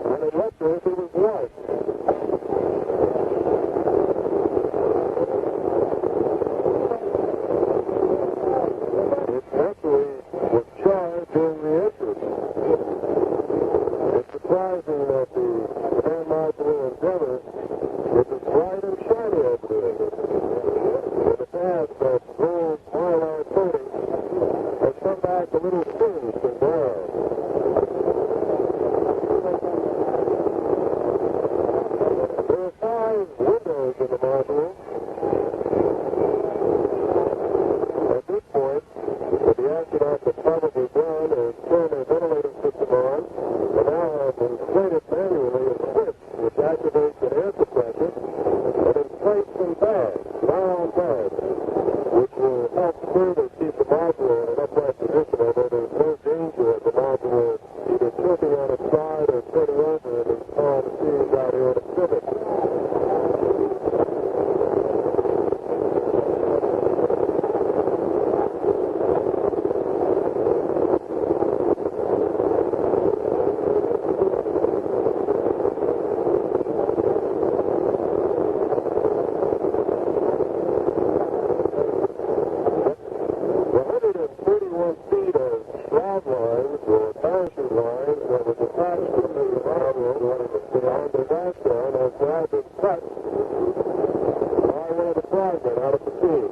When it left Earth, it was white. It actually was charged during the entrance. It's surprising that the command module Endeavor is as bright and shiny over there. In the past, that gold mylar coating has come back a little singed and brown. There are 5 windows in the module. At this point, what the astronauts have probably done is turn their ventilator system on, and now have inflated manually a switch which activates an air suppressor and inflates some bags, nylon bags, which will help further keep the module in an upright position, although there's no danger of the module either tilting on its side or turning over in these calm seas out here in the Pacific. The 131 feet of shroud lines or parachute lines that was attached to the module on the dashdown has now been cut by one of the frogmen out of the sea.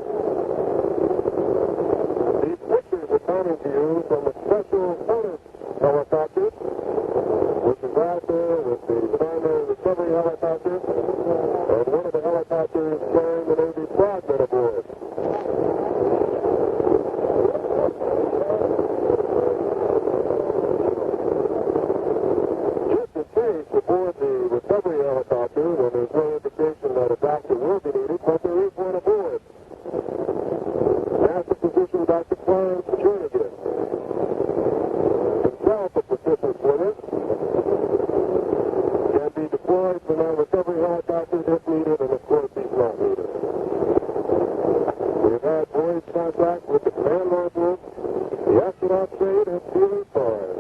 These pictures are coming to you from a special photo helicopter, which is out there with the primary recovery helicopter and one of the helicopters carrying the Navy frogmen aboard. Just in case aboard the recovery helicopter, when there's no indication that a doctor will be needed, but there is one aboard. NASA physician Dr. Clarence Jernigan, himself a proficient swimmer, can be deployed from our recovery helicopters if needed, and of course he's not needed. We've had voyage contact with the command module. The astronauts say they're feeling fine.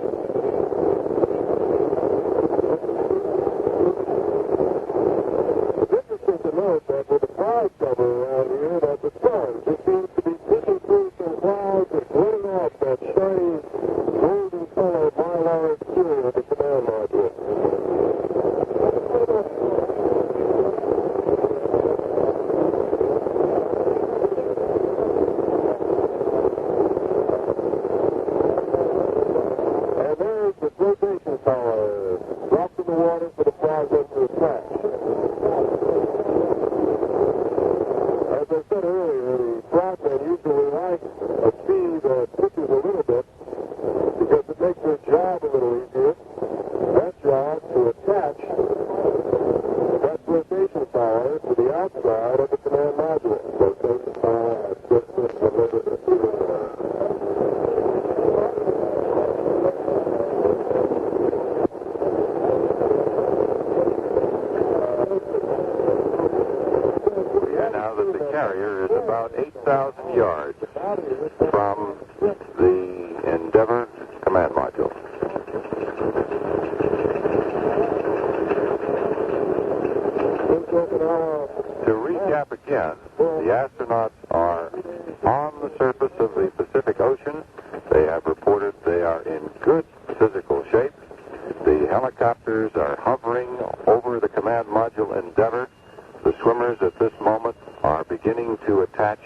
It's interesting to note that with the cloud cover around here, that the sun just seems to be peeking through some clouds and glowing off that shiny golden color mylar exterior of the command module. And there's the flotation tower dropped in the water for the frogmen to attach. As I said earlier, the frogmen usually like a sea that pitches a little bit because it makes their job a little easier. That job to attach that flotation tower to the outside of the command module. Flotation tower assistance delivered. And now that the carrier is about 8,000 yards from the Endeavor command module. To recap again, the astronauts are on the surface of the Pacific Ocean. They have reported they are in good physical shape. The helicopters are hovering over the command module Endeavour. The swimmers at this moment are beginning to attach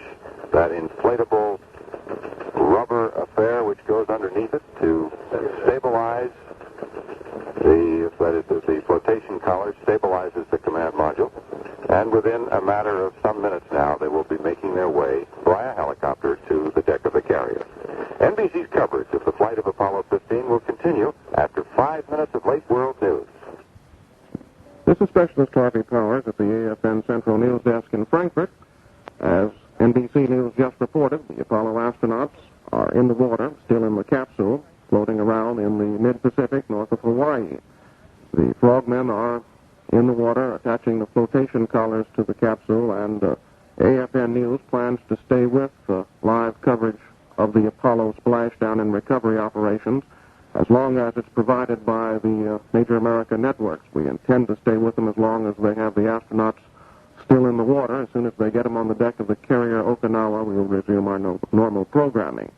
that inflatable rubber affair which goes underneath it to stabilize the flotation collar, stabilizes the command module. And within a matter of some minutes now, they will be making their way via helicopter to the deck of the carrier. NBC's coverage of the flight of Apollo 15 will continue after 5 minutes of late world news. This is Specialist Harvey Powers at the AFN Central News Desk in Frankfurt. As NBC News just reported, the Apollo astronauts are in the water, still in the capsule, floating around in the mid-Pacific north of Hawaii. The frogmen are in the water, attaching the flotation collars to the capsule, and AFN News plans to stay with live coverage of the Apollo splashdown and recovery operations as long as it's provided by the major American networks. We intend to stay with them as long as they have the astronauts still in the water. As soon as they get them on the deck of the carrier Okinawa, we will resume our normal programming.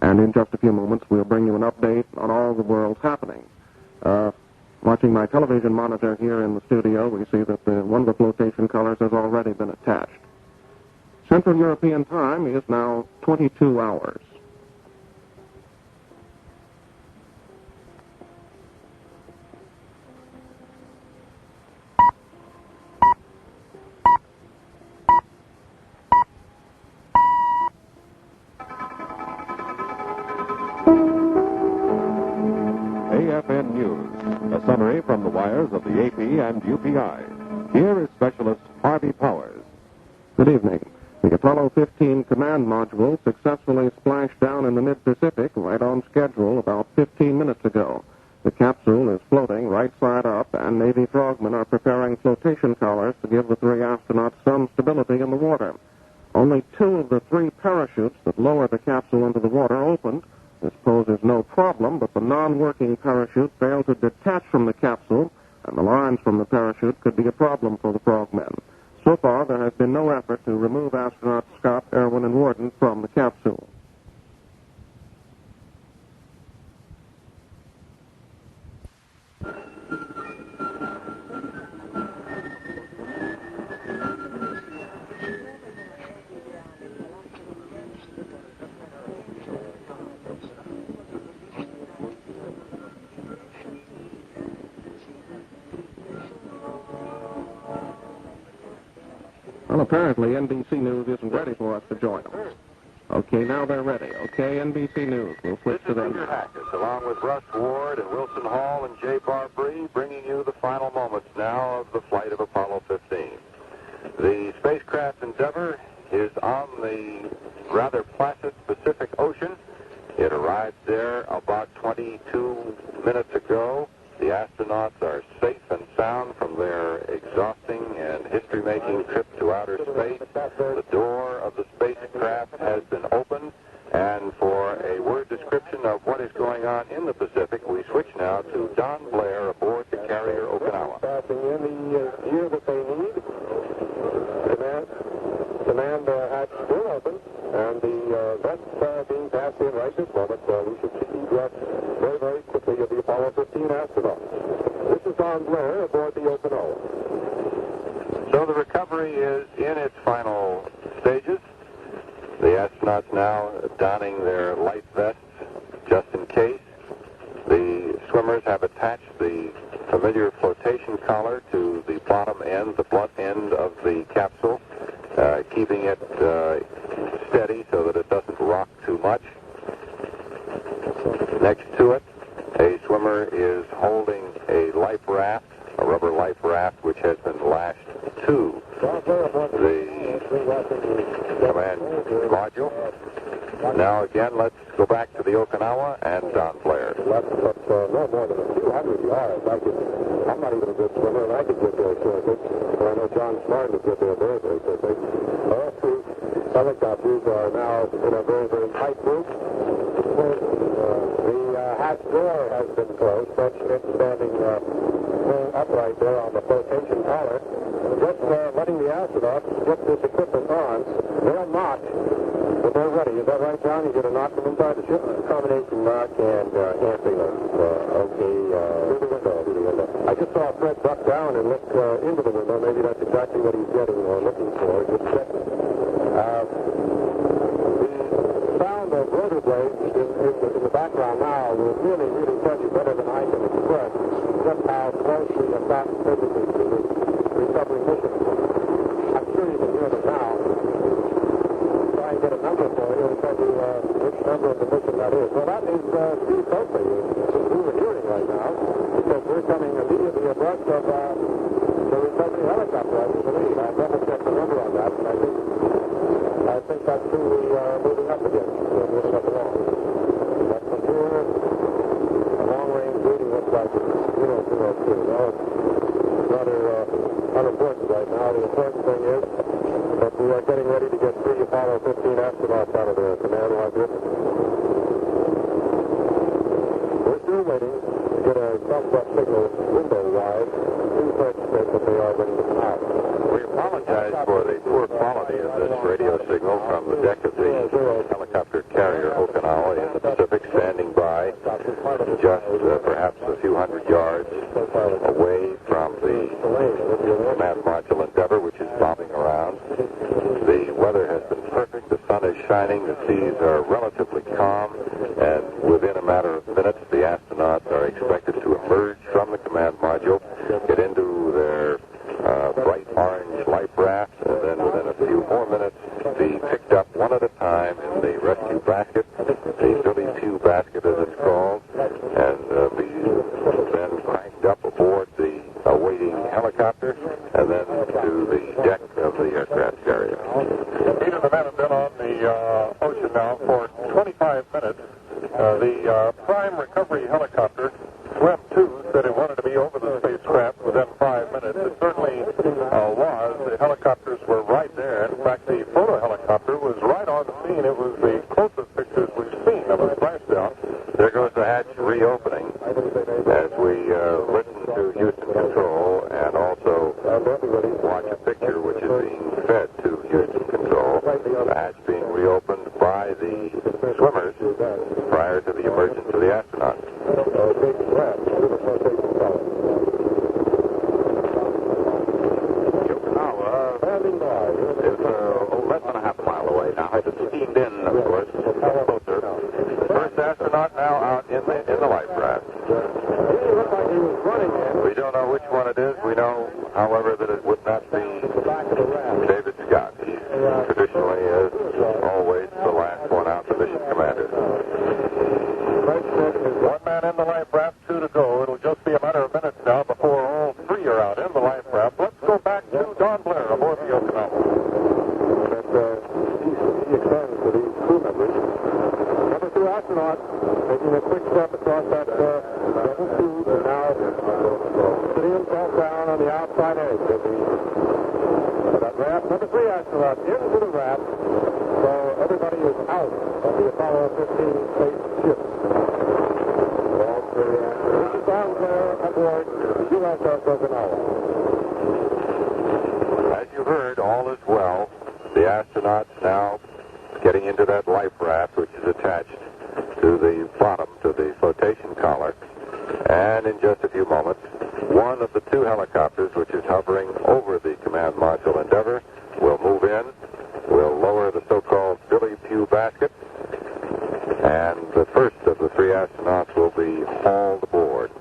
And in just a few moments, we'll bring you an update on all the world's happenings. Watching my television monitor here in the studio, we see that one of the flotation collars has already been attached. Central European time is now 22 hours. AFN News, a summary from the wires of the AP and UPI. Here is Specialist Harvey Powers. Good evening. The Apollo 15 command module successfully splashed down in the mid-Pacific right on schedule about 15 minutes ago. The capsule is floating right side up, and Navy frogmen are preparing flotation collars to give the three astronauts some stability in the water. Only 2 of the 3 parachutes that lower the capsule into the water opened. This poses no problem, but the non-working parachute failed to detach from the capsule, and the lines from the parachute could be a problem for the frogmen. So far, there has been no effort to remove astronauts Scott, Irwin, and Worden from the capsule. Well, apparently NBC News isn't ready for us to join them. Okay, now they're ready. Okay, NBC News. We'll switch to them. Hackess, along with Russ Ward and Wilson Hall and Jay Barbree, bringing you the final moments now of the flight of Apollo 15. The spacecraft Endeavour is on the rather placid Pacific Ocean. It arrived there about 22 minutes ago. The astronauts are safe and sound from their exhausting and history-making trip to outer space. The door of the spacecraft has been opened, and for a word description of what is going on in the Pacific, we switch now to Don Blair aboard the carrier Okinawa. Passing in the gear that they need. Command hatch still open, and the vents being passed in right this moment. We should see egress very, very quickly of the Apollo 15 astronauts. This is Don Blair aboard the Okinawa. So the recovery is in its final stages. The astronauts now donning their life vests just in case. The swimmers have attached the familiar flotation collar to the bottom end, the blunt end of the capsule, keeping it steady so that it doesn't rock too much. Next to it, a swimmer is holding a life raft, a rubber life raft, which has been lashed to the command module. Now again, let's go back to the Okinawa and Don Blair. No more than a few hundred yards. I'm not even a good swimmer, and I could get there quickly. Well, I know John Smart would get there very, very quickly. All 2 helicopters are now in a very, very tight group. The hatch door has been closed, but it's standing upright there on the flotation collar. Just letting the astronauts get this equipment on. They'll knock, but they're ready. Is that right, John? You're going to knock them inside the ship? Combination knock and anti-lock. Okay, window. I just saw Fred duck down and look into the window. Maybe that's exactly what he's getting or looking for. Just checking. The sound of rotor blades in the background now will really, really tell you better than I can express just how close we have gotten physically to this recovery mission. I'm sure you can hear them now. Try and get a number for you and tell you which number of the mission that is. Well, that is Steve Coakley, who we're hearing right now, because we're coming immediately abreast of the recovery helicopter, I believe. I'll double-check the number on that, and I think that's who we are moving up against, moving up along. But from here, a long-range reading looks like 002. Well, it's rather unimportant right now. The important thing is that we are getting ready to get 3 Apollo 15 astronauts out of their command module. We're still waiting to get a thumbs-up signal window-wide. Two folks said that they are ready to come out. We apologize for the poor quality of this radio signal from the deck of the helicopter carrier Okinawa in the Pacific, standing by just perhaps a few hundred yards away from the command module Endeavour, which is bobbing around. The weather has been perfect. The sun is shining. The seas are relatively calm. And within a matter of minutes, the astronauts are expected to emerge from the command module, get into their bright orange life raft, and then within a few more minutes, be picked up one at a time in the rescue basket, the Billy Pew basket as it's called, and be then cranked up aboard the awaiting helicopter, and then to the deck of the aircraft carrier. 8 of the men have been on the ocean now for 25 minutes. The prime recovery helicopter, SWEM 2, said it wanted to be over the spacecraft within 5 minutes. It certainly was. The helicopters were right there. In fact, the photo helicopter was right on the scene. It was the closest pictures we've seen of a splashdown. There goes the hatch reopening as we listen to Houston Control and also watch a picture which is being fed to Houston Control. The hatch being reopened by the swimmers prior to the emergence of the astronauts. It's less than a half a mile away now. It's steamed in, of course, closer. The first astronaut now out in the life raft. We don't know which one it is. We know, however, that it would not be David Scott. He traditionally is always the last one out, the mission commander. One man in the life raft, 2 to go. It'll just be a matter of minutes now before all 3 are out in the life raft. Let's go back to Don Blair aboard the Okinawa. He extends to these crew members. Number 2 astronaut taking a quick step across that double tube and now sitting himself down on the outside edge of that raft. Number 3 astronaut into the raft, so everybody is out of the Apollo 15 spaceship. This is Don Blair aboard the USS Okinawa. As you heard, all is well. The astronauts now getting into that life raft, which is attached to the bottom, to the flotation collar. And in just a few moments, one of the 2 helicopters, which is hovering over the command module Endeavour, will move in, will lower the so-called Billy Pew basket, and the first of the 3 astronauts will be hauled aboard.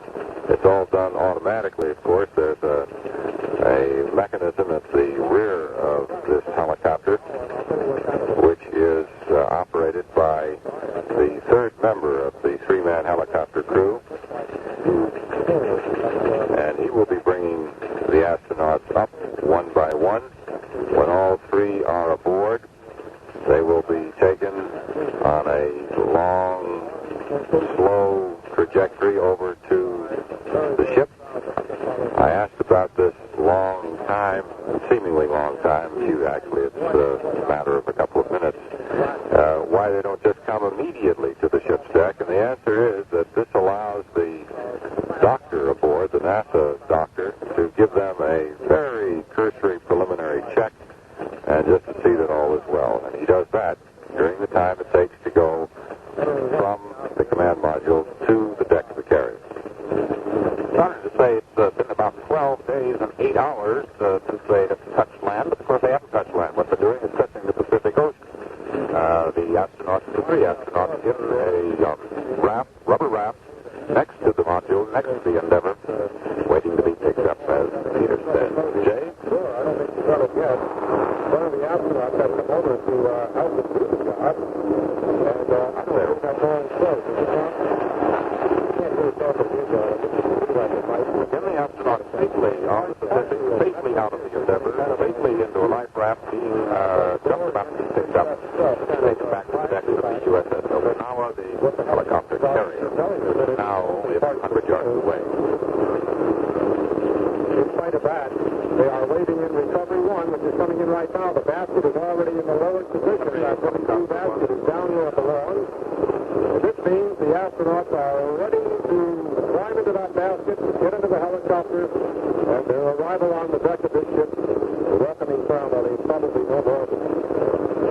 It's all done automatically, of course. There's a mechanism at the rear of this helicopter, which is operated by the 3rd member of the 3-man helicopter crew. And he will be bringing the astronauts up one by one. When all 3 are aboard, they will be taken on a long, slow trajectory over to the ship. I asked about this long time, seemingly long time, actually it's a matter of a couple of minutes, why they don't just come immediately to the ship's deck, and the answer is that this allows the doctor aboard, the NASA doctor, to give them a very cursory preliminary check and just to see that all is well. And he does that during the time it takes to go from the command module to the deck of the carrier. started to say it's been about 12 days and 8 hours since they have touched land, but of course they haven't touched land. What they're doing is touching the Pacific Ocean. The astronauts, the 3 astronauts, in a rubber raft, next to the module, next to the Endeavour, waiting to be picked up, as Peter said. Jay? Sure, I don't think you've got it yet. One of the astronauts has come over to help us do the job. And I don't know if that's all close. Is it not? Can't really tell from you, John. Can the astronauts safely on the Pacific, safely out of the Endeavour, safely into a life raft being just about to be picked up, taken back to the deck of the USS Okinawa, the helicopter carrier, which is now only a few hundred yards away. In spite of that, they are waiting in recovery 1, which is coming in right now. The basket is already in the lowest position. That 22 basket is down where it belongs. This means the astronauts are ready to climb into that basket, get into the helicopter, and their arrival on the deck of this ship, the welcoming ceremony, probably no more than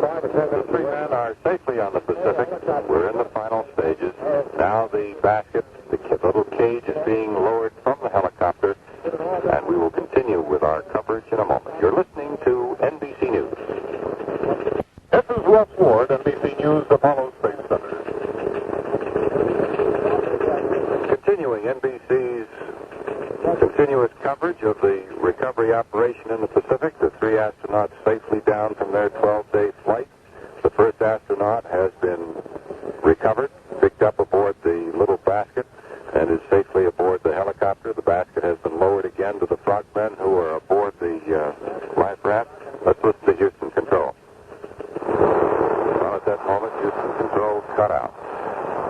5 or 10 minutes. The 3 men are safely on the Pacific. We're in the final stages. Now the basket, the little cage, is being lowered from the helicopter, and we will continue with our coverage in a moment. You're listening to NBC News. This is Russ Ward, NBC News, Apollo Space Center. Continuing NBC's continuous coverage of the recovery operation in the Pacific, the 3 astronauts safely down from their 12-day flight. The first astronaut has been recovered, picked up aboard the little basket, and is safely aboard the helicopter. The basket has been lowered again to the frogmen who are aboard the life raft. Let's listen to Houston Control. Well, at that moment, Houston Control cut out.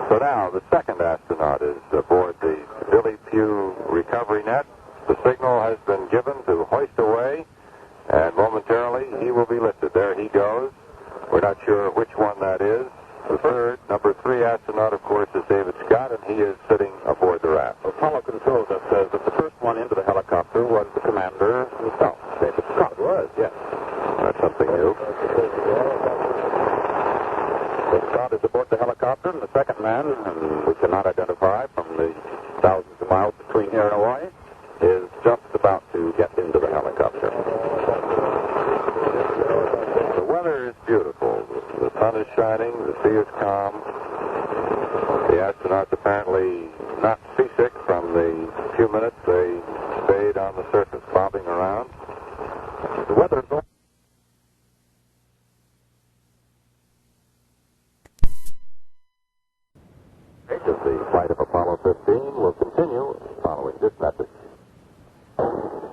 So now the second astronaut is aboard the Billy Pugh recovery net. The signal has been given to hoist away, and momentarily he will be lifted. There he goes. We're not sure which one that is. The third, number 3 astronaut, of course, is David Scott, and he is sitting aboard the raft. Apollo Control that says that the first one into the helicopter was the commander himself, David Scott. Was, yes. That's something new. Scott is aboard the helicopter, and the second man, whom we cannot identify from the thousands of miles between here and Hawaii, is just about to get into the helicopter. The weather is beautiful. The sun is shining, the sea is calm. The astronauts apparently not seasick from the few minutes they stayed on the surface bobbing around. The weather is all... The flight of Apollo 15 will continue following this message.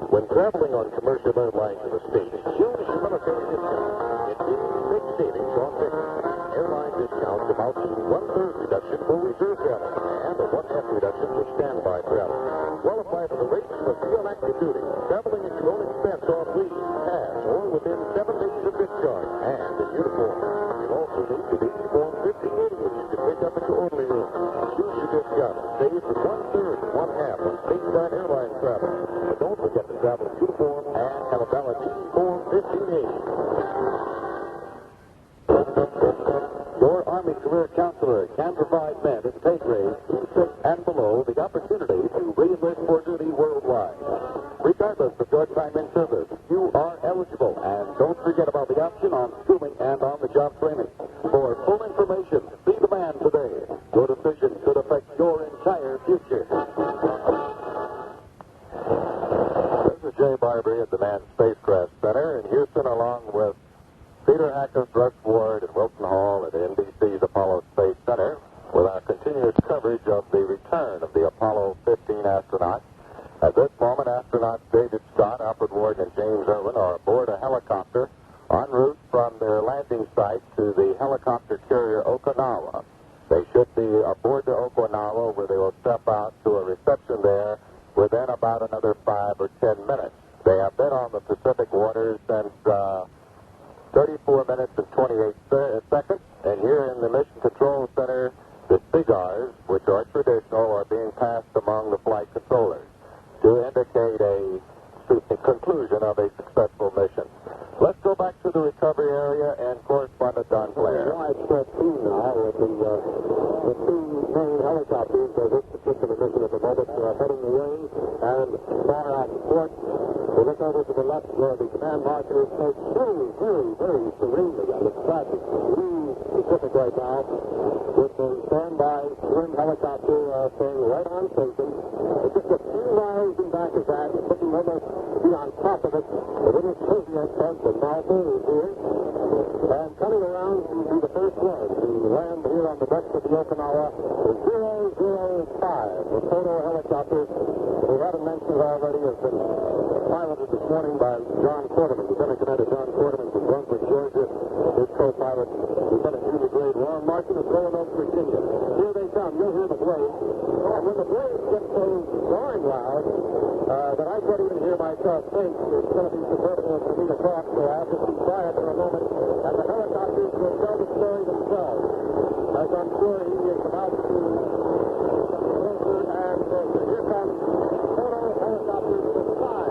When traveling on commercial airlines in the States, choose military discount. It means big savings on tickets. Airline discounts amount to 1/3 reduction for reserve travel and a 1/2 reduction for standby travel. Qualify for the rates for field active duty, traveling at your own expense on leave, pass, or within 7 days of discharge, and in uniform. You'll also need the DD Form 1580, which you can pick up at your orderly room. Choose your discount and save for 1/3 and 1/2 on stateside airline travel. But don't forget to travel in uniform and have a valid DD Form 1580. Your Army Career Counselor can provide men in pay grades 6 and below the opportunity to re-enlist for duty worldwide. Regardless of your time in service, you are eligible, and don't forget about the option on schooling and on-the-job training. For full information, see the man today. Your decision could affect your entire future. This is Jay Barbree at the Manned Spacecraft Center in Houston, along with Peter Hackess, Russ Ward, and Wilson Hall at NBC's Apollo Space Center, with our continuous coverage of the return of the Apollo 15 astronauts. At this moment, astronauts David Scott, Alfred Ward, and James Irwin are aboard a helicopter en route from their landing site to the helicopter carrier Okinawa. They should be aboard the Okinawa, where they will step out to a reception there within about another 5 or 10 minutes. They have been on the Pacific waters since 34 minutes and 28 seconds, and here in the Mission Control Center, the cigars, which are traditional, are being passed among the flight controllers to indicate a conclusion of a successful mission. Let's let's go back to the recovery area and correspondent Don Blair. Widespread team now with the two main helicopters of this particular mission at the moment heading away and far out in port. We look over to the left where the command marker is placed very serenely on the classic blue Pacific right now with the standby twin helicopter staying right on station. It's just a few miles in back of that, looking almost to be on top of it. The little Soviet tug, the Malta, is here. And coming around to be the first one to land here on the decks of the Okinawa is 005, the photo helicopter we haven't mentioned already has been piloted this morning by John Quarterman, Lieutenant Commander John Quarterman from Brunswick, Georgia. His co-pilot, Lieutenant Junior Grade Ron Martin of Roanoke, Virginia. Here they come. You'll hear the blades. And when the blades get so darn loud that I can't even hear myself think, it's going to be superfluous for me to talk, so I have to be quiet for a moment. And the helicopters will tell the story themselves, as I'm sure he is about to closer and closer. Here comes photo helicopters to fly.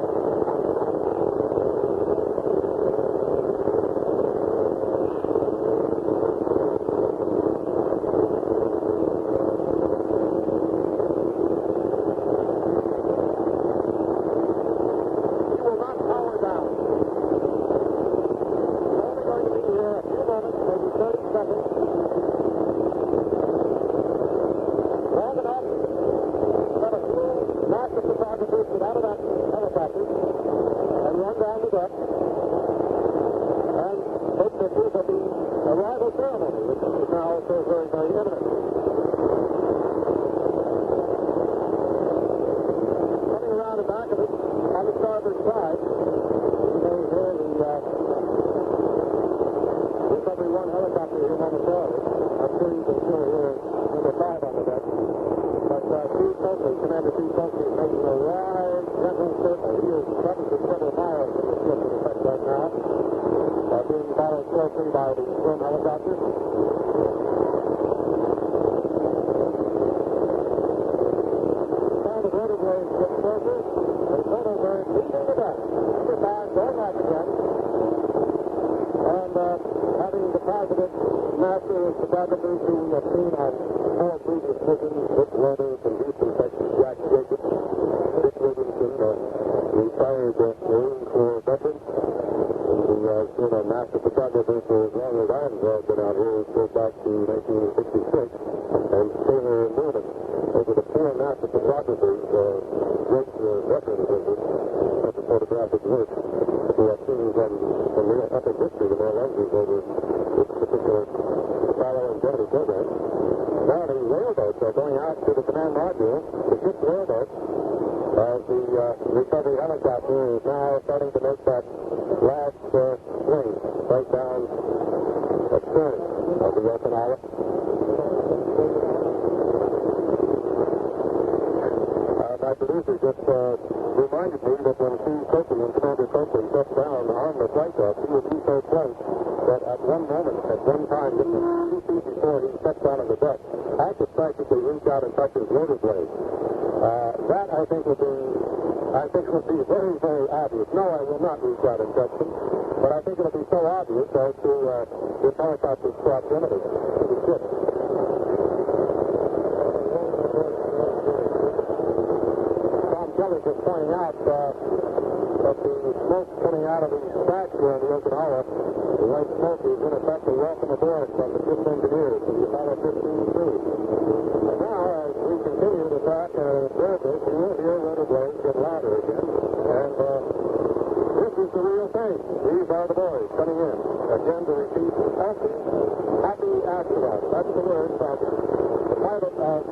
Happy Astronaut. That's the word from the pilot of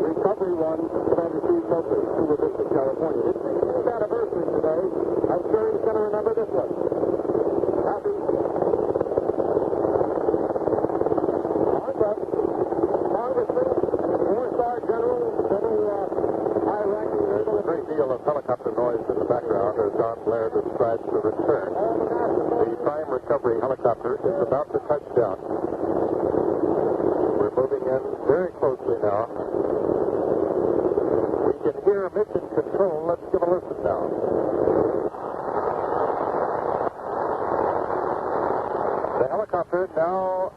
Recovery 1, Commander Steve Coakley, Cuba Vista, California. It's his 60th anniversary today. I'm sure he's going to remember this one. Happy. Congressman, 4-star General, high-ranking naval. A great deal of helicopter noise in the background as Don Blair describes the return. The prime recovery helicopter is about to touch down. We're moving in very closely now. We can hear mission control. Let's give a listen now. now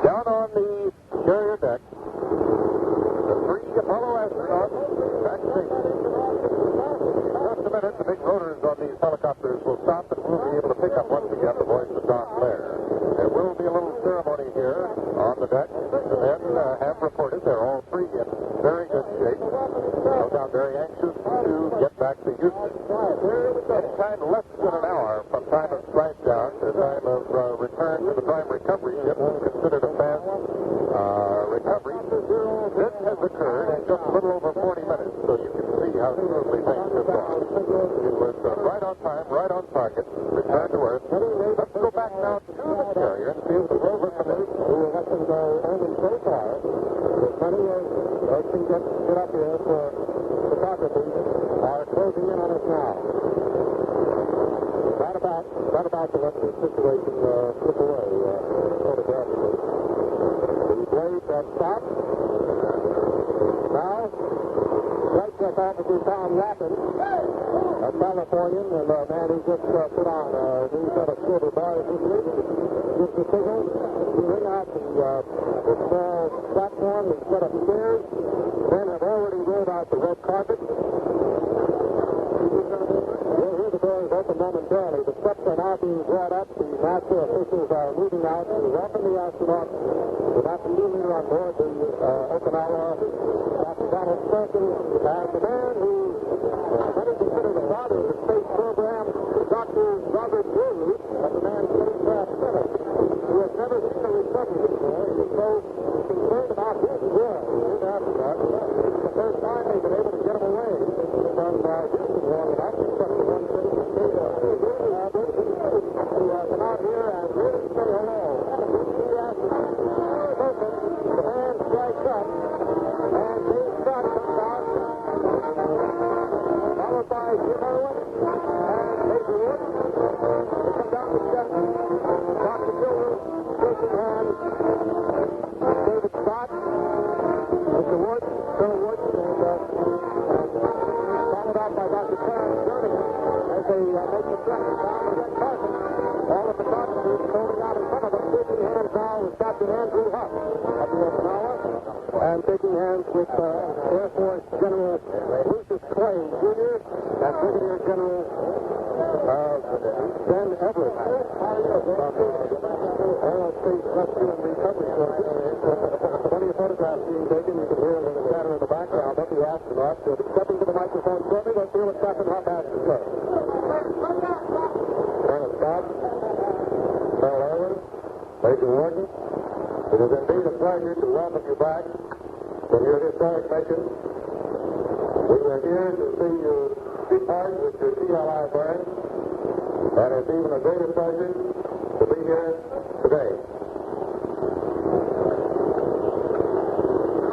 down on the carrier deck. The 3 Apollo astronauts backstage. In just a minute, the big rotors on these helicopters will stop and we'll be able to pick up once again the voice of Don Blair. There will be a little ceremony here on the deck. The men have reported they're all 3 in very good shape. No doubt very anxious to get back to Houston. Anytime less than an hour from time of splashdown to time of return to the prime recovery ship is considered a fast recovery. This has occurred in just a little over 40 minutes, so you can see how smoothly things have gone. It was right on time, right on target, return to Earth. Let's go back now to the carrier and see if the rover can only so far. There's plenty of those can get up here for photography are closing in on us now. Right about to let the situation slip away photographically. The blade stopped. Now, Flight Deck Officer Tom Lappin, a Californian and a man who just put on a new set of silver bars this week, gives the signal to bring out the small platform and set of stairs. Men have already rolled out the red carpet. You'll hear the doors open momentarily. The steps are now being brought up. The NASA officials are moving out to welcome the astronauts. The NASA leader on board the Okinawa, Dr. Donald Sturgeon, and the man who many consider the father of the space program, Dr. Robert Bruce, and the man spacecraft center, who has never seen a recovery before. He is so concerned about his world, his astronaut. It's the first time they've been able to get him away from Houston long enough. Except for one thing, to come out here and really say hello. The astronaut is open, the band strikes up, and Dave Scott comes out, followed by Jim Irwin and Major Wood. They come down the steps. Dr. Gilbert shaking hands. David Scott, Mr. Wood, Colonel Wood, and followed out by Dr. Clarence Jernigan as they make the trek down the red carpet. All of the photographers holding out in front of them, shaking hands now with Captain Andrew Huff of the Okinawa, and shaking hands with Air Force General Lucius Clay Jr. and Brigadier General Ben Everett from the Aerospace Rescue and Recovery Force. Plenty of photographs being taken. You can hear them in the chatter in the background of the astronauts. They'll be stepping to the microphone shortly. Let's hear what Captain Huff has to say. Colonel Scott, Colonel Irwin, Major Warden, it is indeed a pleasure to welcome you back from your historic mission. We were here to see you depart with your CLI burn, and it's even a greater pleasure to be here today.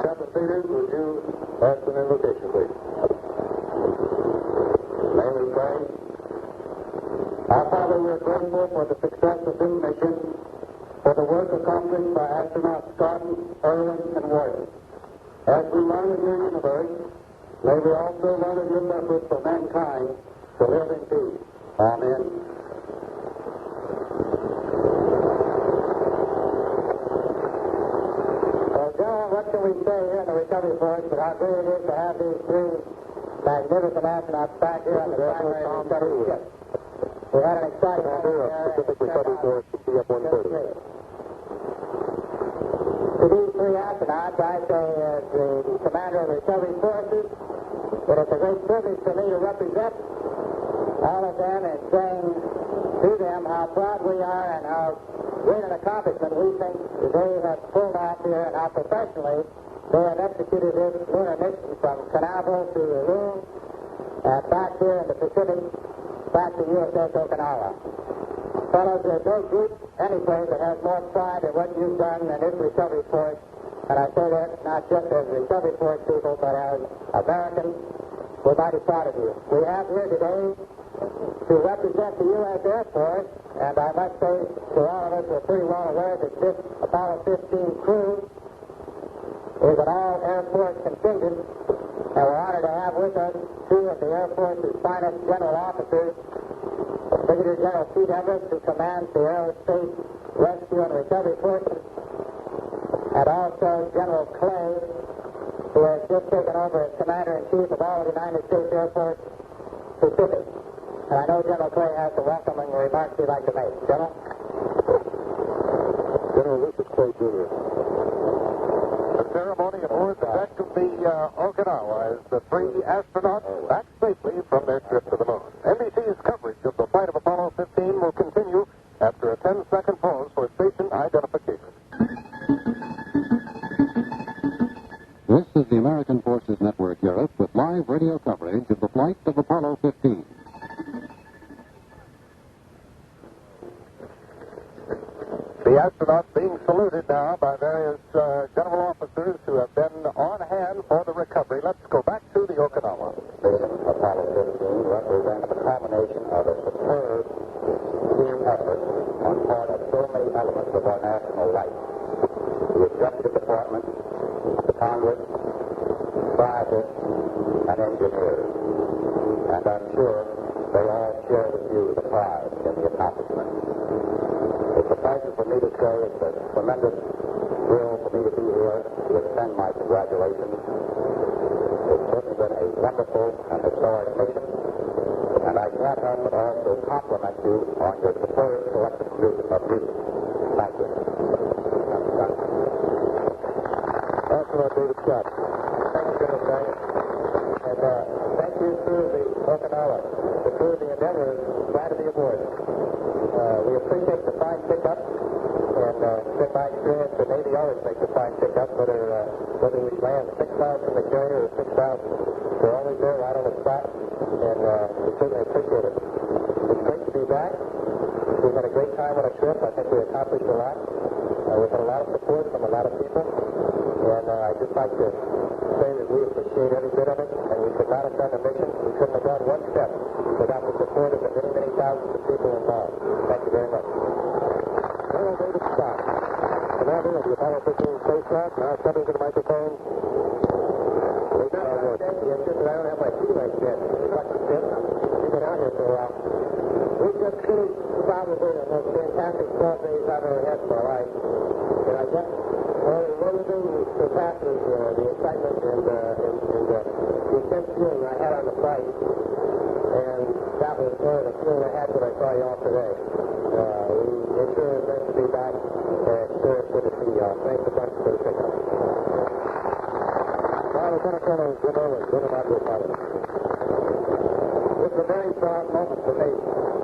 Captain Peters, would you ask an invocation, please? Name is Frank. Our Father, we are grateful for the success of this mission, for the work accomplished by astronauts Scott, Irwin, and Warden. As we learn of your universe, may we also learn of your purpose for mankind to live in peace. Amen. Well, John, what can we say here in the recovery force but how great it is to have these 3 magnificent astronauts back here on the primary recovery ship. We had an exciting Pacific Recovery Force CF-130. To these 3 astronauts, I say as the commander of the recovery forces, that it's a great privilege for me to represent all of them and saying to them how proud we are and how great an accomplishment we think they have pulled off here and how professionally they have executed this lunar mission from Canaveral to Loon and back here in the Pacific, back to USS Okinawa. Fellows, there's no group anyway that has more pride in what you've done than this recovery force. And I say that not just as recovery force people, but as Americans. We're mighty proud of you. We have here today to represent the U.S. Air Force, and I must say to all of us, we're pretty well aware that this Apollo 15 crew is an all-Air Force contingent, and we're honored to have with us 2 of the Air Force's finest general officers, Brigadier General Pete Everett, who commands the Aerospace Rescue and Recovery Forces, and also General Clay, who has just taken over as Commander-in-Chief of all the United States Air Force Pacific. And I know General Clay has some welcoming remarks he'd like to make. General? General, this is Clay Jr. The ceremony aboard the deck of the Okinawa as the three astronauts back safely from their trip to the moon. NBC's coverage of the flight of Apollo 15 will continue after a 10-second pause for station identification. This is the American Forces Network Europe with live radio coverage of the flight of Apollo 15. The astronauts being saluted now by various general officers who have been on hand for the recovery. Let's go back to the Okinawa. Apollo 15 represents the culmination of a superb team effort on part of so many elements of our national life. The Executive Department, the Congress, scientists, and engineers. And I'm sure they all share with you the pride in the accomplishment. It suffices for me to say it's a tremendous thrill for me to be here to extend my congratulations. It's certainly been a wonderful and historic mission, and I can't help but also compliment you on your superb collective of duty. Thank you. Astronaut David Scott. Thank you, General Clay. And thank you to the Okinawa. The crew of the Endeavor is glad to be aboard. We appreciate the fine pickup, and in my experience, the Navy always makes a fine pickup, whether we land 6 miles from the carrier or 6,000. We're always there right on the spot, and we certainly appreciate it. It's great to be back. We've had a great time on a trip. I think we accomplished a lot. We've had a lot of support from a lot of people, and I'd just like to say that we appreciate every bit of it, and we could not have done the mission. We couldn't have gone one step without the support of the many, many thousands of people involved. Thank you very much. General David Scott, commander of the Apollo 15 spacecraft, now stepping to the microphone. It's just that I don't have my sea legs yet. We've been out here for a while. We've just finished probably the most fantastic 12 days I've ever had in my life. And I guess only one thing surpasses the excitement and the intense feeling I had on the flight. And that was the feeling I had when I saw you all today. It sure is nice to be back, and it sure is good to see y'all. Thanks a bunch for the pickup. Lieutenant Colonel Jim Irwin, Junior Master Pilot. This is a very proud moment for me.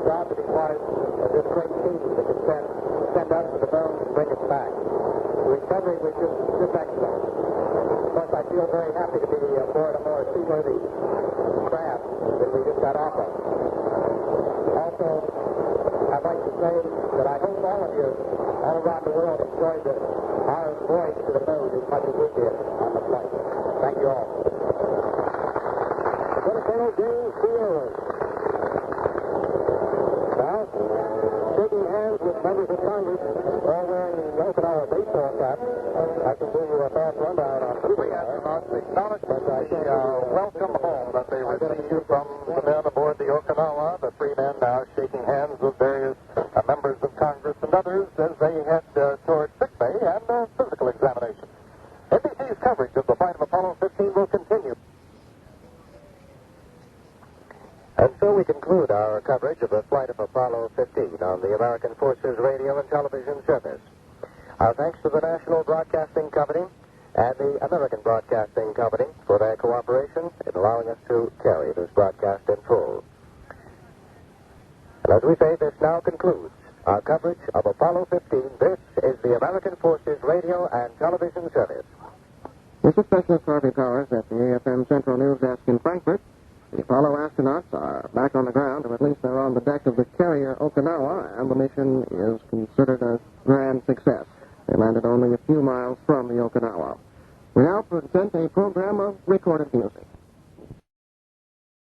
Proud to be part of this great team that can send us to the moon and bring us back. The recovery was just excellent. Of course, I feel very happy to be aboard a more seaworthy craft that we just got off of. Also, I'd like to say that I hope all of you all around the world enjoyed our voyage to the moon as much as we did on the flight. Thank you all. Lieutenant Colonel James C. Irwin. Now, shaking hands with members of Congress, all wearing Okinawa baseball caps. I can give you a fast rundown on the three astronauts acknowledgement the welcome home that they received from the men aboard the Okinawa. The three men now shaking hands with various members of Congress and others as they head toward sickbay and physical examination. NBC's coverage of the flight of Apollo 15 will continue. And so we conclude our coverage of the flight of Apollo 15 on the American Forces Radio and Television Service. Our thanks to the National Broadcasting Company and the American Broadcasting Company for their cooperation in allowing us to carry this broadcast in full. And as we say, this now concludes our coverage of Apollo 15. This is the American Forces Radio and Television Service. This is Specialist Harvey Powers at the AFN Central News Desk in Frankfurt. The Apollo astronauts are back on the ground, or at least they're on the deck of the carrier Okinawa, and the mission is considered a grand success. They landed only a few miles from the Okinawa. We now present a program of recorded music.